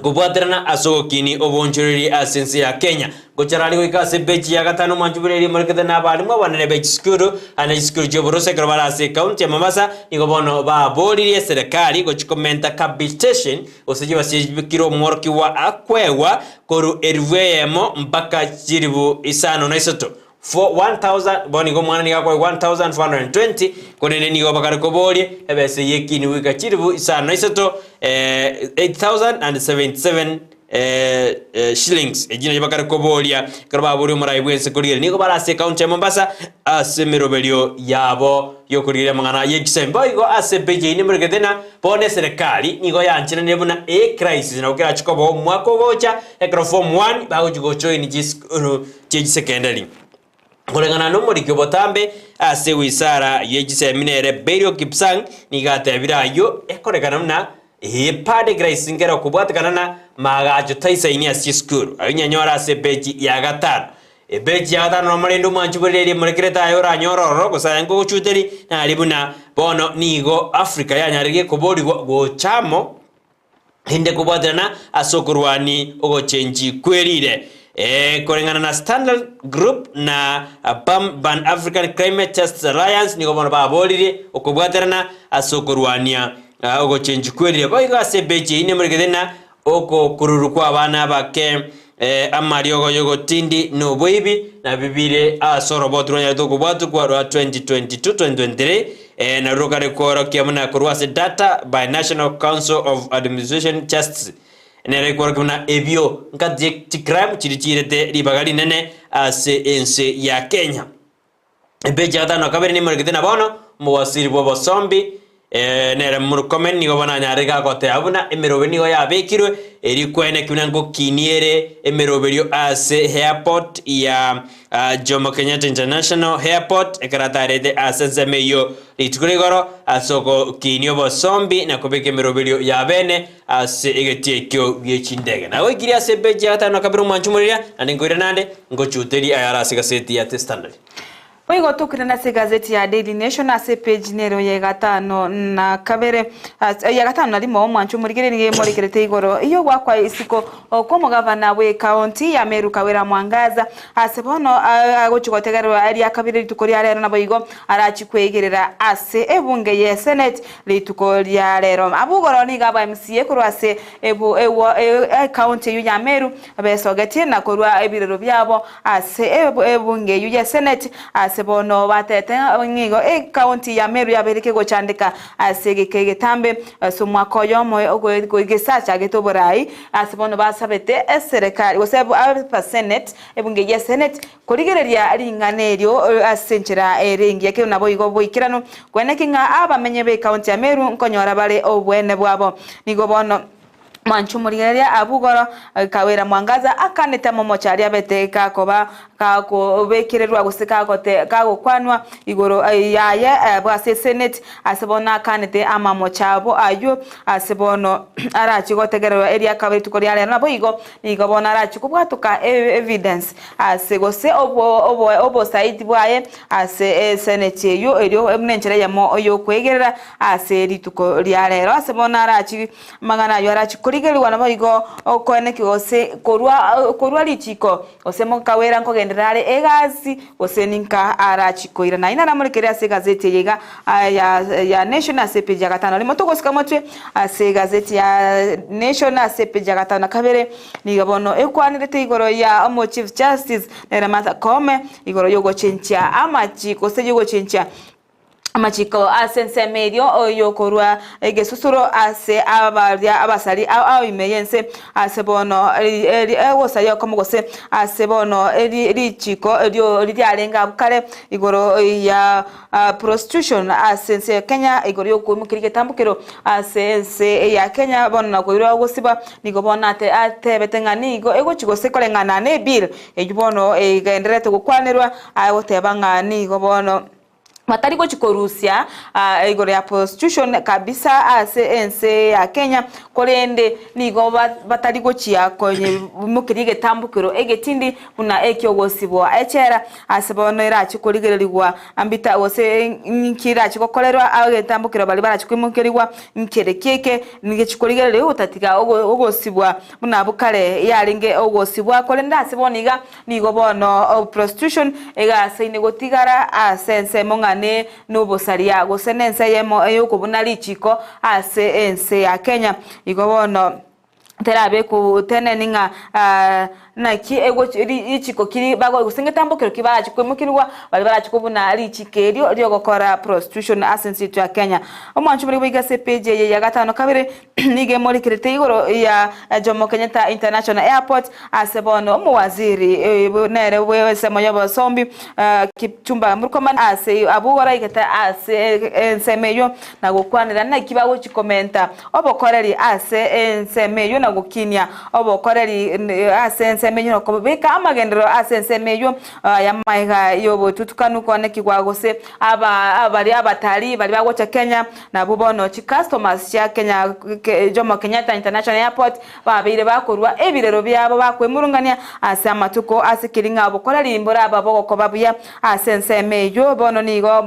kubwaterana asogokini obonjoreri asense ya Kenya gocharali goikase beji ya gatano manjubureri markete na balimwa banene beji skuru ana skuru joborose krobara se county ya Mombasa nigo bono ba boriri serikali gochikomenta capitation oseje basibikiro morki wa akwewa koru erwemo mpaka chiribu isano na isoto for 1000 boni go mwana niga kwa 1420 konene nigo bakari kobori ebese yekini wika chiribu isano na isoto 8077 shillings ejina bakari koboria karba buri murai bwense kurire nigo barase county ya Mombasa asemerobelio yabo yokurire mangana yegisembo igo asebeje ni murgedena bone serikali nigo yanchina nebuna crisis na ukira chikobo mwako gocha form 1 bago join jiskuru jeji secondary Kulengana numuri kyobotambe ase wisara yegiseminere Berio Kipsang nigate birayo ekorekana mna pade graisingera kubwatakana na magajo taisa ini asi school ayinyanyora ase beji ya gatano beji ya gatano nomurendo mwanchubureri murekereta ayora nyororo gusayango guchuteri na libuna bono nigo Africa yanyarige kubori go chamo hinde kubwatakana asokurwani ogo chenji kwerire korengana na Standard Group na Ban African Climate Test Alliance nigo bono babolire okubwaterana asokorwania ogo change kwelire boiga sebeje ine murigedena oko kururukwa abana bake amariogo yogo tindi no boibi na bibire asoro botronya to kubwatu kwa 2022-2023 na rokare koro kiamuna kurwase data by National Council of Administration Justice nere kuna ebio nkatje crime chirichirete ribagari nene ase ense ya Kenya. Ebeja gatano kabere ni murigite na bono muwasiri bo bosombi nere murukomen nigo bana nyarega gote abuna emerobe nigo yabekirwe eri kwene kunango kiniere emeroberio ase airport ya Jomo Kenyatta International Airport ekaratarede ase semeyo litukurigoro asoko kinio bosombi na kubeke emeroberio ya bene ase egetiekyo byechindege nawe ikiria ase beja gatano kabere mwanchumurira andi ngwire nande ngochuteri ayara sigaseti ya Standard. Oigo tukire na gazeti ya Daily Nation ase page nero ya gatano na kabere ya gatano na limo mwanchu murigire ni murigirete igoro iyo gwakwa isiko ko mugavana we county ya Meru Kawira Mwangaza ase bono agochigotegerwa ari akabire litukori arero na boigo arachikwegerera ase ebunge ye Senate litukori arero abugoro ni gaba MCA kuru ase ebu county yu ya Meru besogetie na kurwa ebirero byabo ase ebunge yu ya Senate sebono batete ngigo county ya Meru yabereke gochandika asege tambe somwako yomo ogesacha getoborai asebono basabete serikali gosebo aba Senate ebunge ya Senate kurigereria ringanerio asenchera eringi yake nabo igo boikirano kwenekinga abamenye be county ya Meru nkonyora bale obwene bwabo nigo bono manchumurigeria abugoro Kawira Mwangaza akaneta momochari abeteka koba kako bekererwa gusika gote kago kwanwa igoro yaye bwase Senate asebona kanete amamochabo ayo asebono arachi gotegerwa area Kawira tukori ale nabo igo bona arachi kubwatuka evidence asegose obo side bwaye ase Senate yo erio emnenchere yamo yo kwegerera ase ritukori ale asebona arachi magana yo arachi kurigeli wanabo igo okone kigose korwa lichiko osemo Kawira nkogenderare egazi oseninka arachikoira na ina namurekeria ase gazeti yega ya National page ya gatano limo togosika motwe ase gazeti ya National page ya gatano kabere nigabono ekwanirete igoro ya omo Chief Justice Nera Martha Koome igoro yogo chencha amachiko se yogo chencha amachiko asense medio oyo korwa egesusuro ase abaria abasari au imeyense asebono wosayo komugose asebono richiko ryarenga bukare igoro ya prostitution asense Kenya igoro yo kumukirige tambukiro asense ya Kenya bono nakoiro gosiba nigo bona ate betengani igo ego chigose kolengana ne bill ejubono egenderete gukwanirwa ayotebanga nigo bono matariko chikorusia igoro ya prostitution kabisa ase ense ya Kenya korende nigo batariko chia konye mukirige tambukiro egetindi una ekyogosibwa echera asebono irachi kurigererwa ambita wose nkira chikokolerwa agetambukiro bali barachikimukirwa nkerekeke nige chikorigerere utatika ogosibwa muna bukare yaringe ogosibwa korenda aseboniga nigo bono prostitution ega ase negotigara asense monga ne nobosaria gosenense yemo eyokubuna lichiko ase ense ya Kenya igobono terabe ku teneninga na ki ego ichiko kiri bago gusengetambukiro kibara chikwemukirwa bali bara chikubuna lichikerio ryo gokora prostitution asense ya Kenya omwanchu muri bigase page ya gatano kabire nige muri kirete igoro ya Jomo Kenyatta International Airport asebono muwaziri nere wese moyo sombi kipchumba murukomana ase abugora igata ase ensemeyo na gukwanira na kibago chikomenta obokoreri ase ensemeyo na gukinya obokoreri ase ensemeyo ko beka amagendero ase ensemeyo ya maiga yobo tutukanu kone kigwagose abari abatali bali bagocha Kenya na bubono chi customers ya Kenya Jomo Kenyatta International Airport babire bakorwa ebirero byabo bakwemurungania ase amatuko ase kiringa obokoreri imbora ababo ko babuya ase ensemeyo bono nigo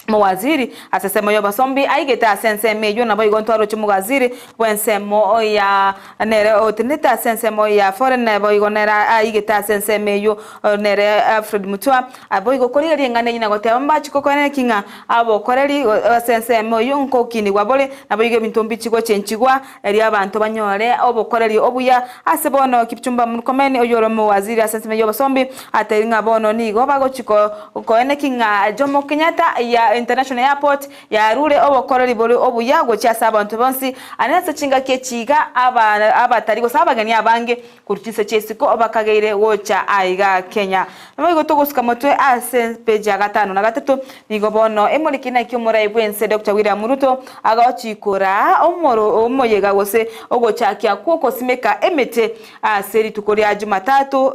Mwaziri asesemo yo basombi aigeta senseme yo nabo igontwaro chumugaziri wensemo ya nere otinita sensemo ya foreign nabo igonera aigeta senseme yo nere Alfred Mutua abo igokori ngane nyina gote ambachi kokone kinga abo koreri sensemo yo nkokini wabole nabo ige bintombi chigo chenchigwa eri abantu banyore obo koreri obuya asebono kipchumba mukomene oyoromo waziri asenseme yo basombi ateringa bono nigo bago chiko koene kinga Jomo Kenyatta ya International Airport ya rure obokorori bori obuyago cha abantu bonsi anase chinga kechiga abatari gosabagani abange kurutise chesiko bakageire wocha aiga Kenya nabo gutugusika motwe ase page ya 5 na 3 nigo bono emurikina kyomura ibwense Dr. William Ruto agachikora omoyega gose ogochakia kuko simeka emete aseri tukori ya Jumatatu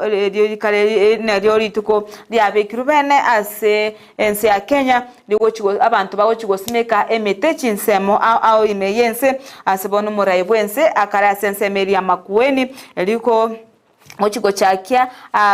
ryo rituko lyabekirubene ase ense ya Kenya ligochigo abantu bagochigo simeka emete chinsemo au imeyense asebono muraibwense akara sense meria makueni liko ochigo chakia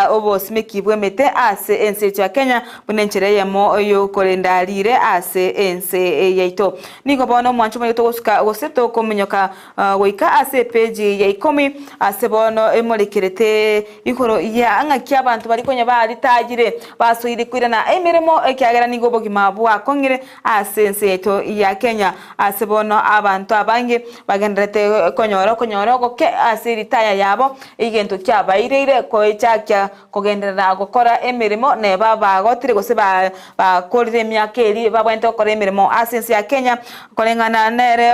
obo simeki bwemete ase ense ya Kenya bunenchere yemo yo kolendarire ase ense yaito nigo bono mwancho mayoto gosika goseto komunyoka goika ase page ya 10 ase bono emolekerete ikoro ya angakia abantu bari konya bari tagire basuire kwirana emiremo ekyagera nigo bogima bwa kongire ase ense yaito ya Kenya ase bono abantu abange bagendrete konyoro goke ase ritaya yabo igento kya bairire ko ichakya kogenderera gukora emirimo ne baba gotire gose bakorire myakeri babwente gukora emirimo asensi ya Kenya kolengana nere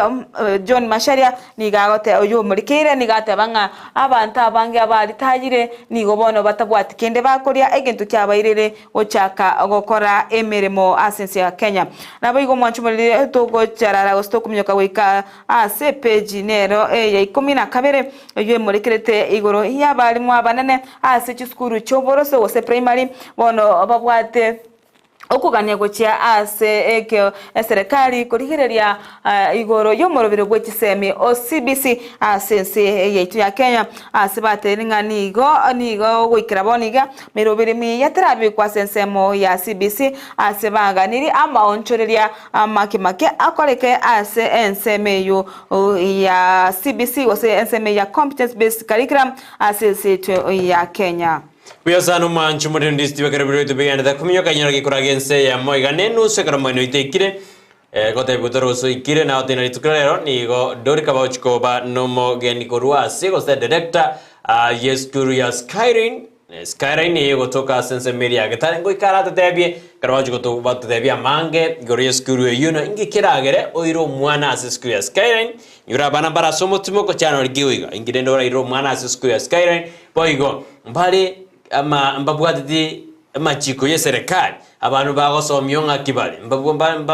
John Masharia nigagote oyo murikire nigate banga abantu abange abalitagire nigo bono batabwati kende bakoria egento kyabairire ochaka gukora emirimo asensi ya Kenya nabo igo mwanchumurire togo charara gosto kumyoka wika ase page nero ya 12 oyo murikirete igoro yabali abanene ase chiskuru choboroso gose primary bono babwate okugania gochia ase ekyo serikali kurigireria igoro yomorobero gwechisemi OCBC ase yaitu ya Kenya ase bateringa nigo gwikira boniga mirobirimi yaterabi kwa sensemo ya CBC ase baganiri ama onchoreria makimake akoreke ase ensemeyo ya CBC gose enseme ya competence based curriculum ase ya Kenya. Kuyasanu manchu muri Ndizi bakare to begin da kumyoka nyara gikuragense ya moiga nenu sekara moino itekire gote butoro so ikire na otena tukrero nigo Dorcas bauchkoba nomo geni korua sego sta director yes curious Skyrain ni gotoka sense media gatare ngoi karata tebie karwaji goto batu tebia mange gorius curious yuno ingi kiragere oiro mwana ase curious Skyrain yura bana bara somo timoko channel giwiga ingire ndora iro mwana ase curious Skyrain boigo mbali ama mbabwati amachiko ye serikali abantu bagosomyo nka kibali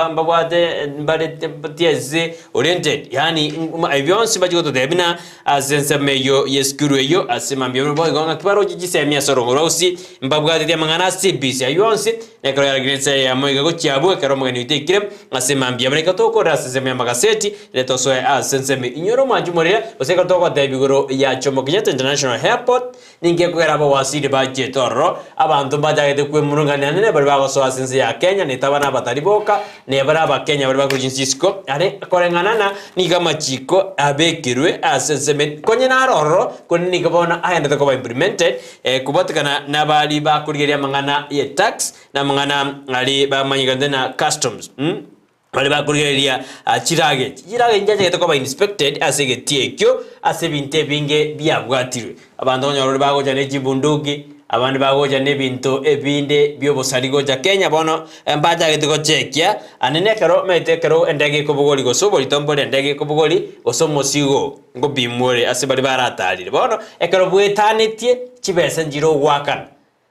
mbabwate mbale tieze oriented yani avyonsi bajigoto debina asense meyo yeskuru yo asemambyo boy gonga kibaro jisemya sorongo rosi mbabwate ya mangana CBC ayonsi nekro ya grense ya moiga gochiabu kero mugani itekire asemambyo amerika toko rasemya magaseti letoso asense me inyoro manjumorera oseka toko debigoro ya Jomo Kenyatta International Airport ninge kwera bawasiri baje toro abantu bajagete kwe murungana nene bari so asense ya Kenya nitabana batariboka nebara Kenya bari bakujinsisiko are korenganana niga machiko abekirwe asense konye naroro koni niga bona ayanda ko implemented kubatikana nabali bakurigeria mangana ye tax na mangana ali bamanyigande na customs bali bakurigeria chirage njaje ko inspected asege tiekyo asebinte binge byabwatirwe abantu onyorore bagoja ne jibundugi abantu bagoja nebintu ebinde byobosarigo ja Kenya bono mbaja gitiko chekia anene kero metekero endege kubugoli gosoboli tombole endege kubugoli gosomosigo ngo bimore asibali baratalire bono ekero bwetanetie chibese njiro gwakana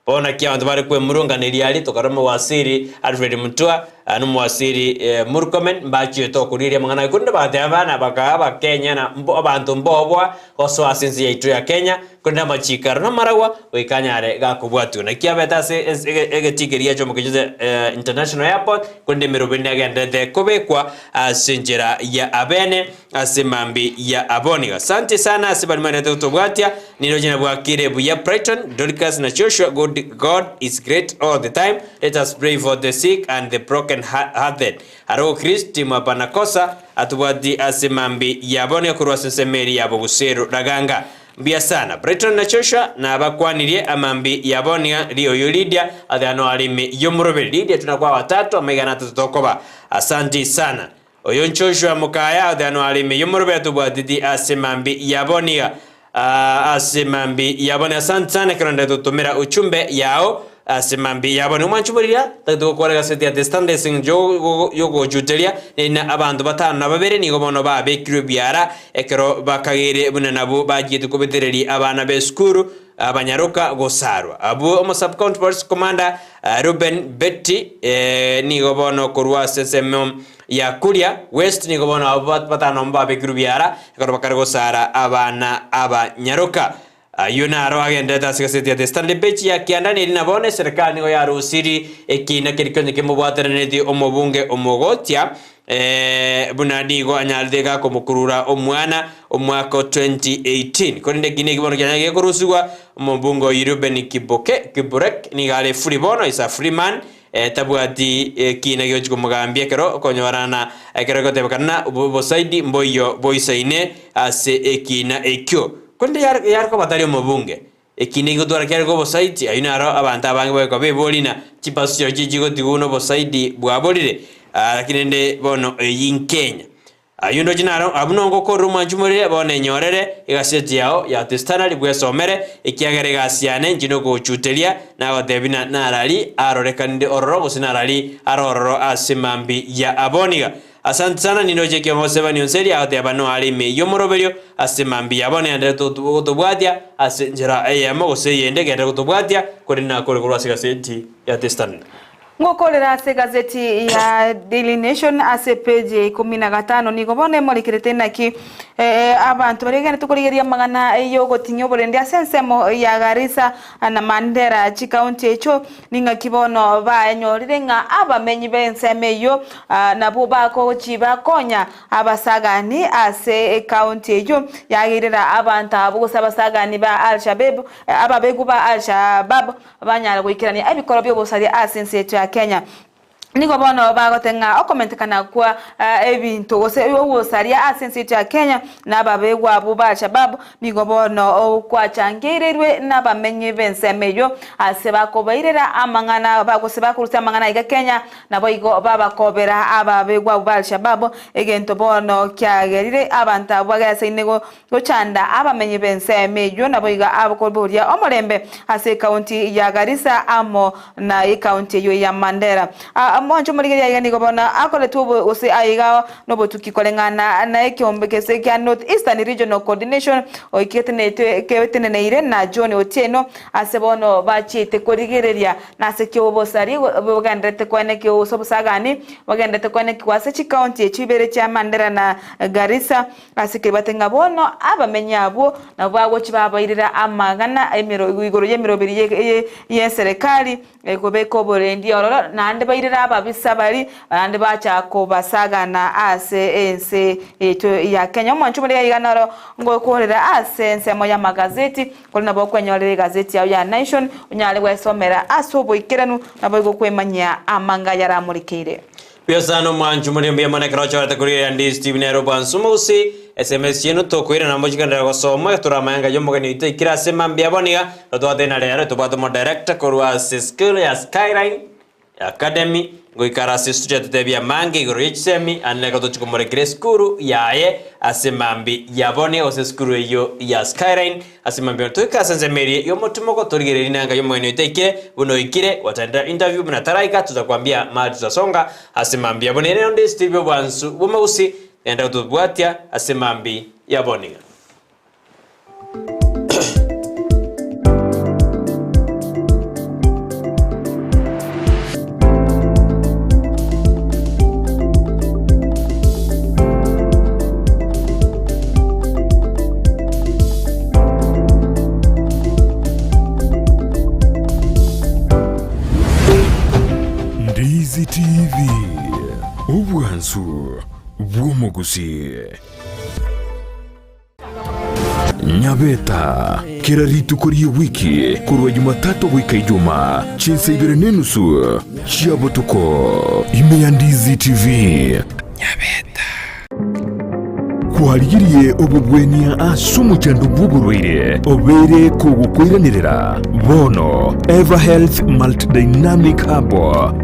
bona kia abantu bari kwe murunganiri ali tokaramo wasiri Alfred Mutua anu wasiri Murkomen mbachi to kuriria mangana kunda bate abana bakaba Kenya na abantu mbobwa oso asensi yaitu ya Kenya kunda machikaro na marawa wikanyare gakubwatu na kia betase egetigeria Jomo Kenyatta International Airport kunde mirobene agendete kubekwa asenjera ya abene asemambi ya aboniga. Asante sana asibali mane tutobwatia nirojina bwakire buya Brighton Dorcas na Joshua. God is great all the time. Let us pray for the sick and the broken hearted. Aro Kristi mapanakosa atubadi asemambi ya abone kurwa sensemeri ya bogusero raganga mbia sana Brighton na Joshua na abakwanirie amambi ya bonia Rio Lydia adano alimi yomuroberi Lydia tunakuwa watatu amegana tutokoba. Asante sana oyo Joshua mukaya adano alimi yomuroberi atubadi asemambi ya bonia asemambi ya bonia. Asante sana kiranda tutumira uchumbe yao asimambi yabone mwanchuburia tatuko kwa gaseti ya The Standard sinjo yogo jutelia na abantu batanu nababere nigo bono babekirwe byara ekero bakagere buna nabo bagiye kubetereri abana beskuru abanyaruka gosarwa abo omo sub county police commander Ruben Betty nigo bono kurwa SSM ya Kuria West nigo bono abo batanu babekirwe byara ekero bakargo sara abana abanyaruka yunaro agenda tasikaseti ya The Standard page ya kiandani linabone serikali nigo ya rusiri ekina kirikoni kimubwateraneti omobunge omogotia bunadigo anyaldega kumukurura omwana omwaka 2018 konde gine gibono kyanyage kurusugwa omobungo Ruben Kiborek ni gale free bono is a free man tabwati kina gyo kumugambye kero konyorana kero gotebakana bosaidi mboyo boisaine ase ekina ekyo konde yar ko batali omobunge ekine gotwara kyari ko bosaidi ayinaro abantu abange bako bebolina chipasyo chijigo tiguno bosaidi bwabolire lakini nde bono yin Kenya ayundo jinaro abunongo ko rumanjumure bone nyorere igaseti yao ya testanali bwesomere ikiagere gasiane njino go chutelia na godebina narali arorekaninde ororo gosinarali arororo asimambi ya aboniga. Asante sana ninoje kyo moseba nionseri aotebano alime yomoroberio asimambi ya bone ande tubwatia asenjera ayamo goseyende gende kutubwatia korina kore kurwasiga seti ya testanali ngokorera ase gazeti ya Daily Nation ase page 15 nigo bone molikirete naki abantu baregane tukurigeria magana yo gotinyo borende asensemo ya Garissa na Mandera county echo ninga kibono banyorire nga abamenyi benseme yo nabo bako chiba konya abasagani ase county echo yagirira abantu abugusa abasagani ba Al-Shabaab ababegu ba Al-Shabaab banyara gwikirani abikoro byo bosari asense ya Kenya niko bono bagotenga okomentekana kwa ebintu gose wosaria asensitu ya Kenya nababegwa abo Al-Shabaab niko bono kwachangirirwe nabamenye bensemeyo asebakobairera amangana bagose bakuruta amangana iga Kenya nabo igo babakobera ababegwa abo Al-Shabaab egento bono kyagerire abantu abagase inego gochanda abamenye bensemeyo nabo iga abakoboria omorembe ase county ya Garissa amo na county yo ya Mandera mwancho murigeria yani gobona akole tubo ose aiga no botuki kolengana na ekyombe kese kya North Eastern Regional Coordination oiketene neire na John Otieno asebono bachite korigereria na sekyo bosari bogandete kwene kyo osobusagani bogandete kwene kwase chi county chibere cha Mandera na Garissa asike batenga bono abamenya abo na bwago chibabairira amagana emiro igoro yemirobiri ye serikali ekobeko borendi ororo nande bairira ababisabari ande bacha ko basagana ase ense eto ya Kenya mwanchumuri ya iganaro ngo korera ase ense moya magazeti kolina bokwenyorere gazeti ya Nation unyale wesomera asobo ikiranu nabo kwemanya amanga yaramurikire Piosano mwanchumuri mbya manekero chawata kuriya Ndizi TV nero bansumusi SMS yenu tokwira na moji kandara gosoma turamanga yomogani itekira semambya boniga totwatena lero tobatomo director korwa school ya Skyline Academy goikara student tebya mangi gorochsemi aneko tochikomorekire skuru yaye asemambi yabone ose skuru yo ya Skyline asemambi toikasenze meri yomotumoko torigereri nanga yomogani itekire buno ikire watenda interview buna taraika tutakwambia mali tutasonga asemambi yabone rero Ndizi TV bwansu bumausi enda kutubwatia asemambi yaboniga Ndizi TV ubwansu bw'umugusi Nyabeta kira ritukuriye wiki kurwa Jumatatu wika Ijumaa chinsa 2:30 chiabotuko ime ya Ndizi TV Nyabeta kwarigirie obubwenia asumu chandu bw'uburwaire obere kugukwiranirira bono Eva Health Multidynamic Hub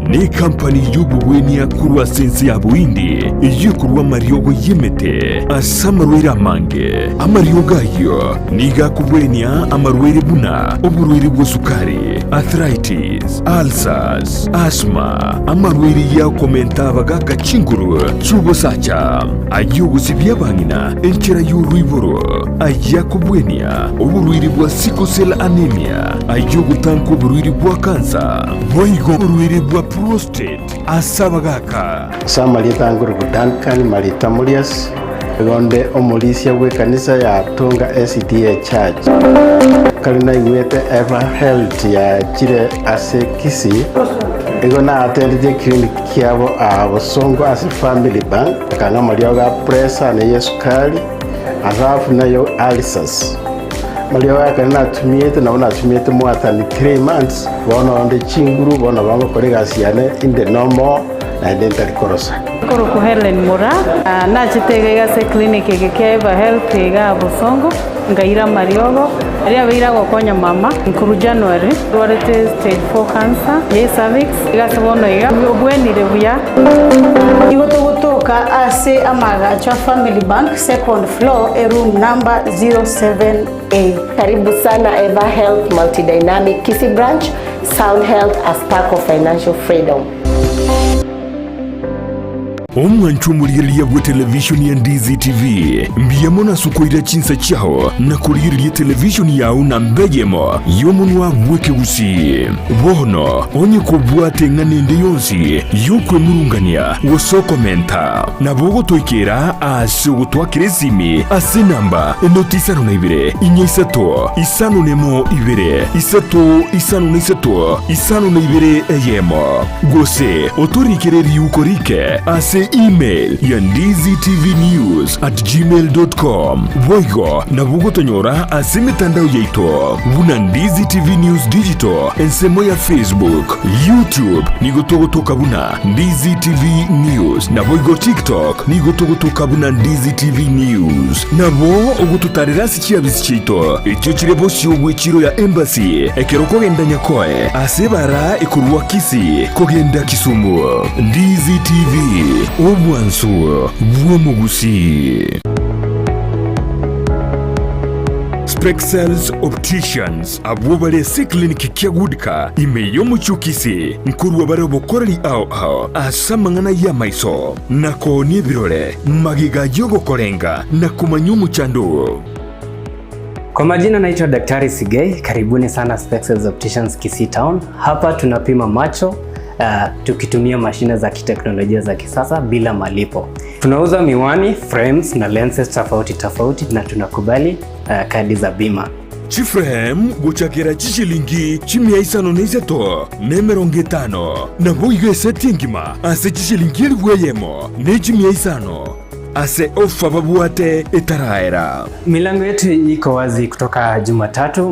ni company y'ububwenia kurwa sensi ya buindi yikurwa mariogo yimete asamarwera mange amarioga yo niga kubwenia amarwere buna uburwaire bw'sukari arthritis, ulcers, asthma, amarwiri ya komentaba gakachinguru cyubusacha ayugusibya bangina enchera y'urwiburo ayakubwenia uburwiri bwa sickle cell anemia ayugutanka uburwiri bwa kansa boigo uburwiri bwa prostate asabagaka samalita nguru Duncan Marita Murias gonde omulisia we kanisa ya Tunga SDA Church kalina iwete Ever Health ya chire ase Kisii igona atendije clinic yabo abosongo ase Family Bank kanga malioga pressure na yesukali alafu nayo ulcers malioga kana tumiyete na ona tumiyete mwata ni 3 months bona onde chinguru bona bango kolega siane in the normal na dental korosa Koro Helen Mura na chitega se clinic ke Ever Health ga bosongo ngaira mariogo aria beira gokonya mama nkuru January rwarete stage 4 cancer ye cervix igasobono iga obwenire buya igotogotoka ase amagacha Family Bank second floor room number 07A. Karibu sana Ever Health Multidynamic Kisii branch, sound health as part of financial freedom. omwanchumuriria bwa television ya Ndizi TV mbiyemo sukoira chinsa chao na kuriria television yao na mbejemo yomunwa mweke Gusii bono onye kubwate nganende yonsi yukwe murungania wosokomenta na bogo toikera ase gutwakirezimi ase namba enotisano na ibere inyisato isano nemo ibere isato isano na isato isano na ibere eyemo gose otorikireri yukorike ase email ya ndiztvnews@gmail.com boigo na bugotonyora ase mitandao yaito buna Ndizi TV News Digital ensemo ya Facebook, YouTube nigotogotoka buna Ndizi TV News na boigo TikTok nigotogotoka buna Ndizi TV News na bo ogututarira sikiabisi chito ekyo kirebo cyogwe kiro ya embassy ekeroko genda nyakoe ase bara ikurwa Kisii kogenda Kisumu Ndizi TV obwansu bwo Gusii. Spexels Opticians abwobale se clinic kyagudika imeyo muchukisi nkuru wabare bokorali ao asamangana ya maiso nako ni birole magiga yogo korenga na kumanyu chando. Kwa majina naitwa Daktari Sigei, karibuni sana Spexels Opticians Kisii Town. Hapa tunapima macho tukitumia mashine za kiteknolojia za kisasa bila malipo. Tunauza miwani, frames na lenses tofauti na tunakubali kadi za bima. Chiframe guchakira chishilingi chimiaisano neiseto nemerongitano na boigo setingima ase chishilingi libweyemo ne chimiaisano ase ofa babuate etaraera. Milango yetu iko wazi kutoka Jumatatu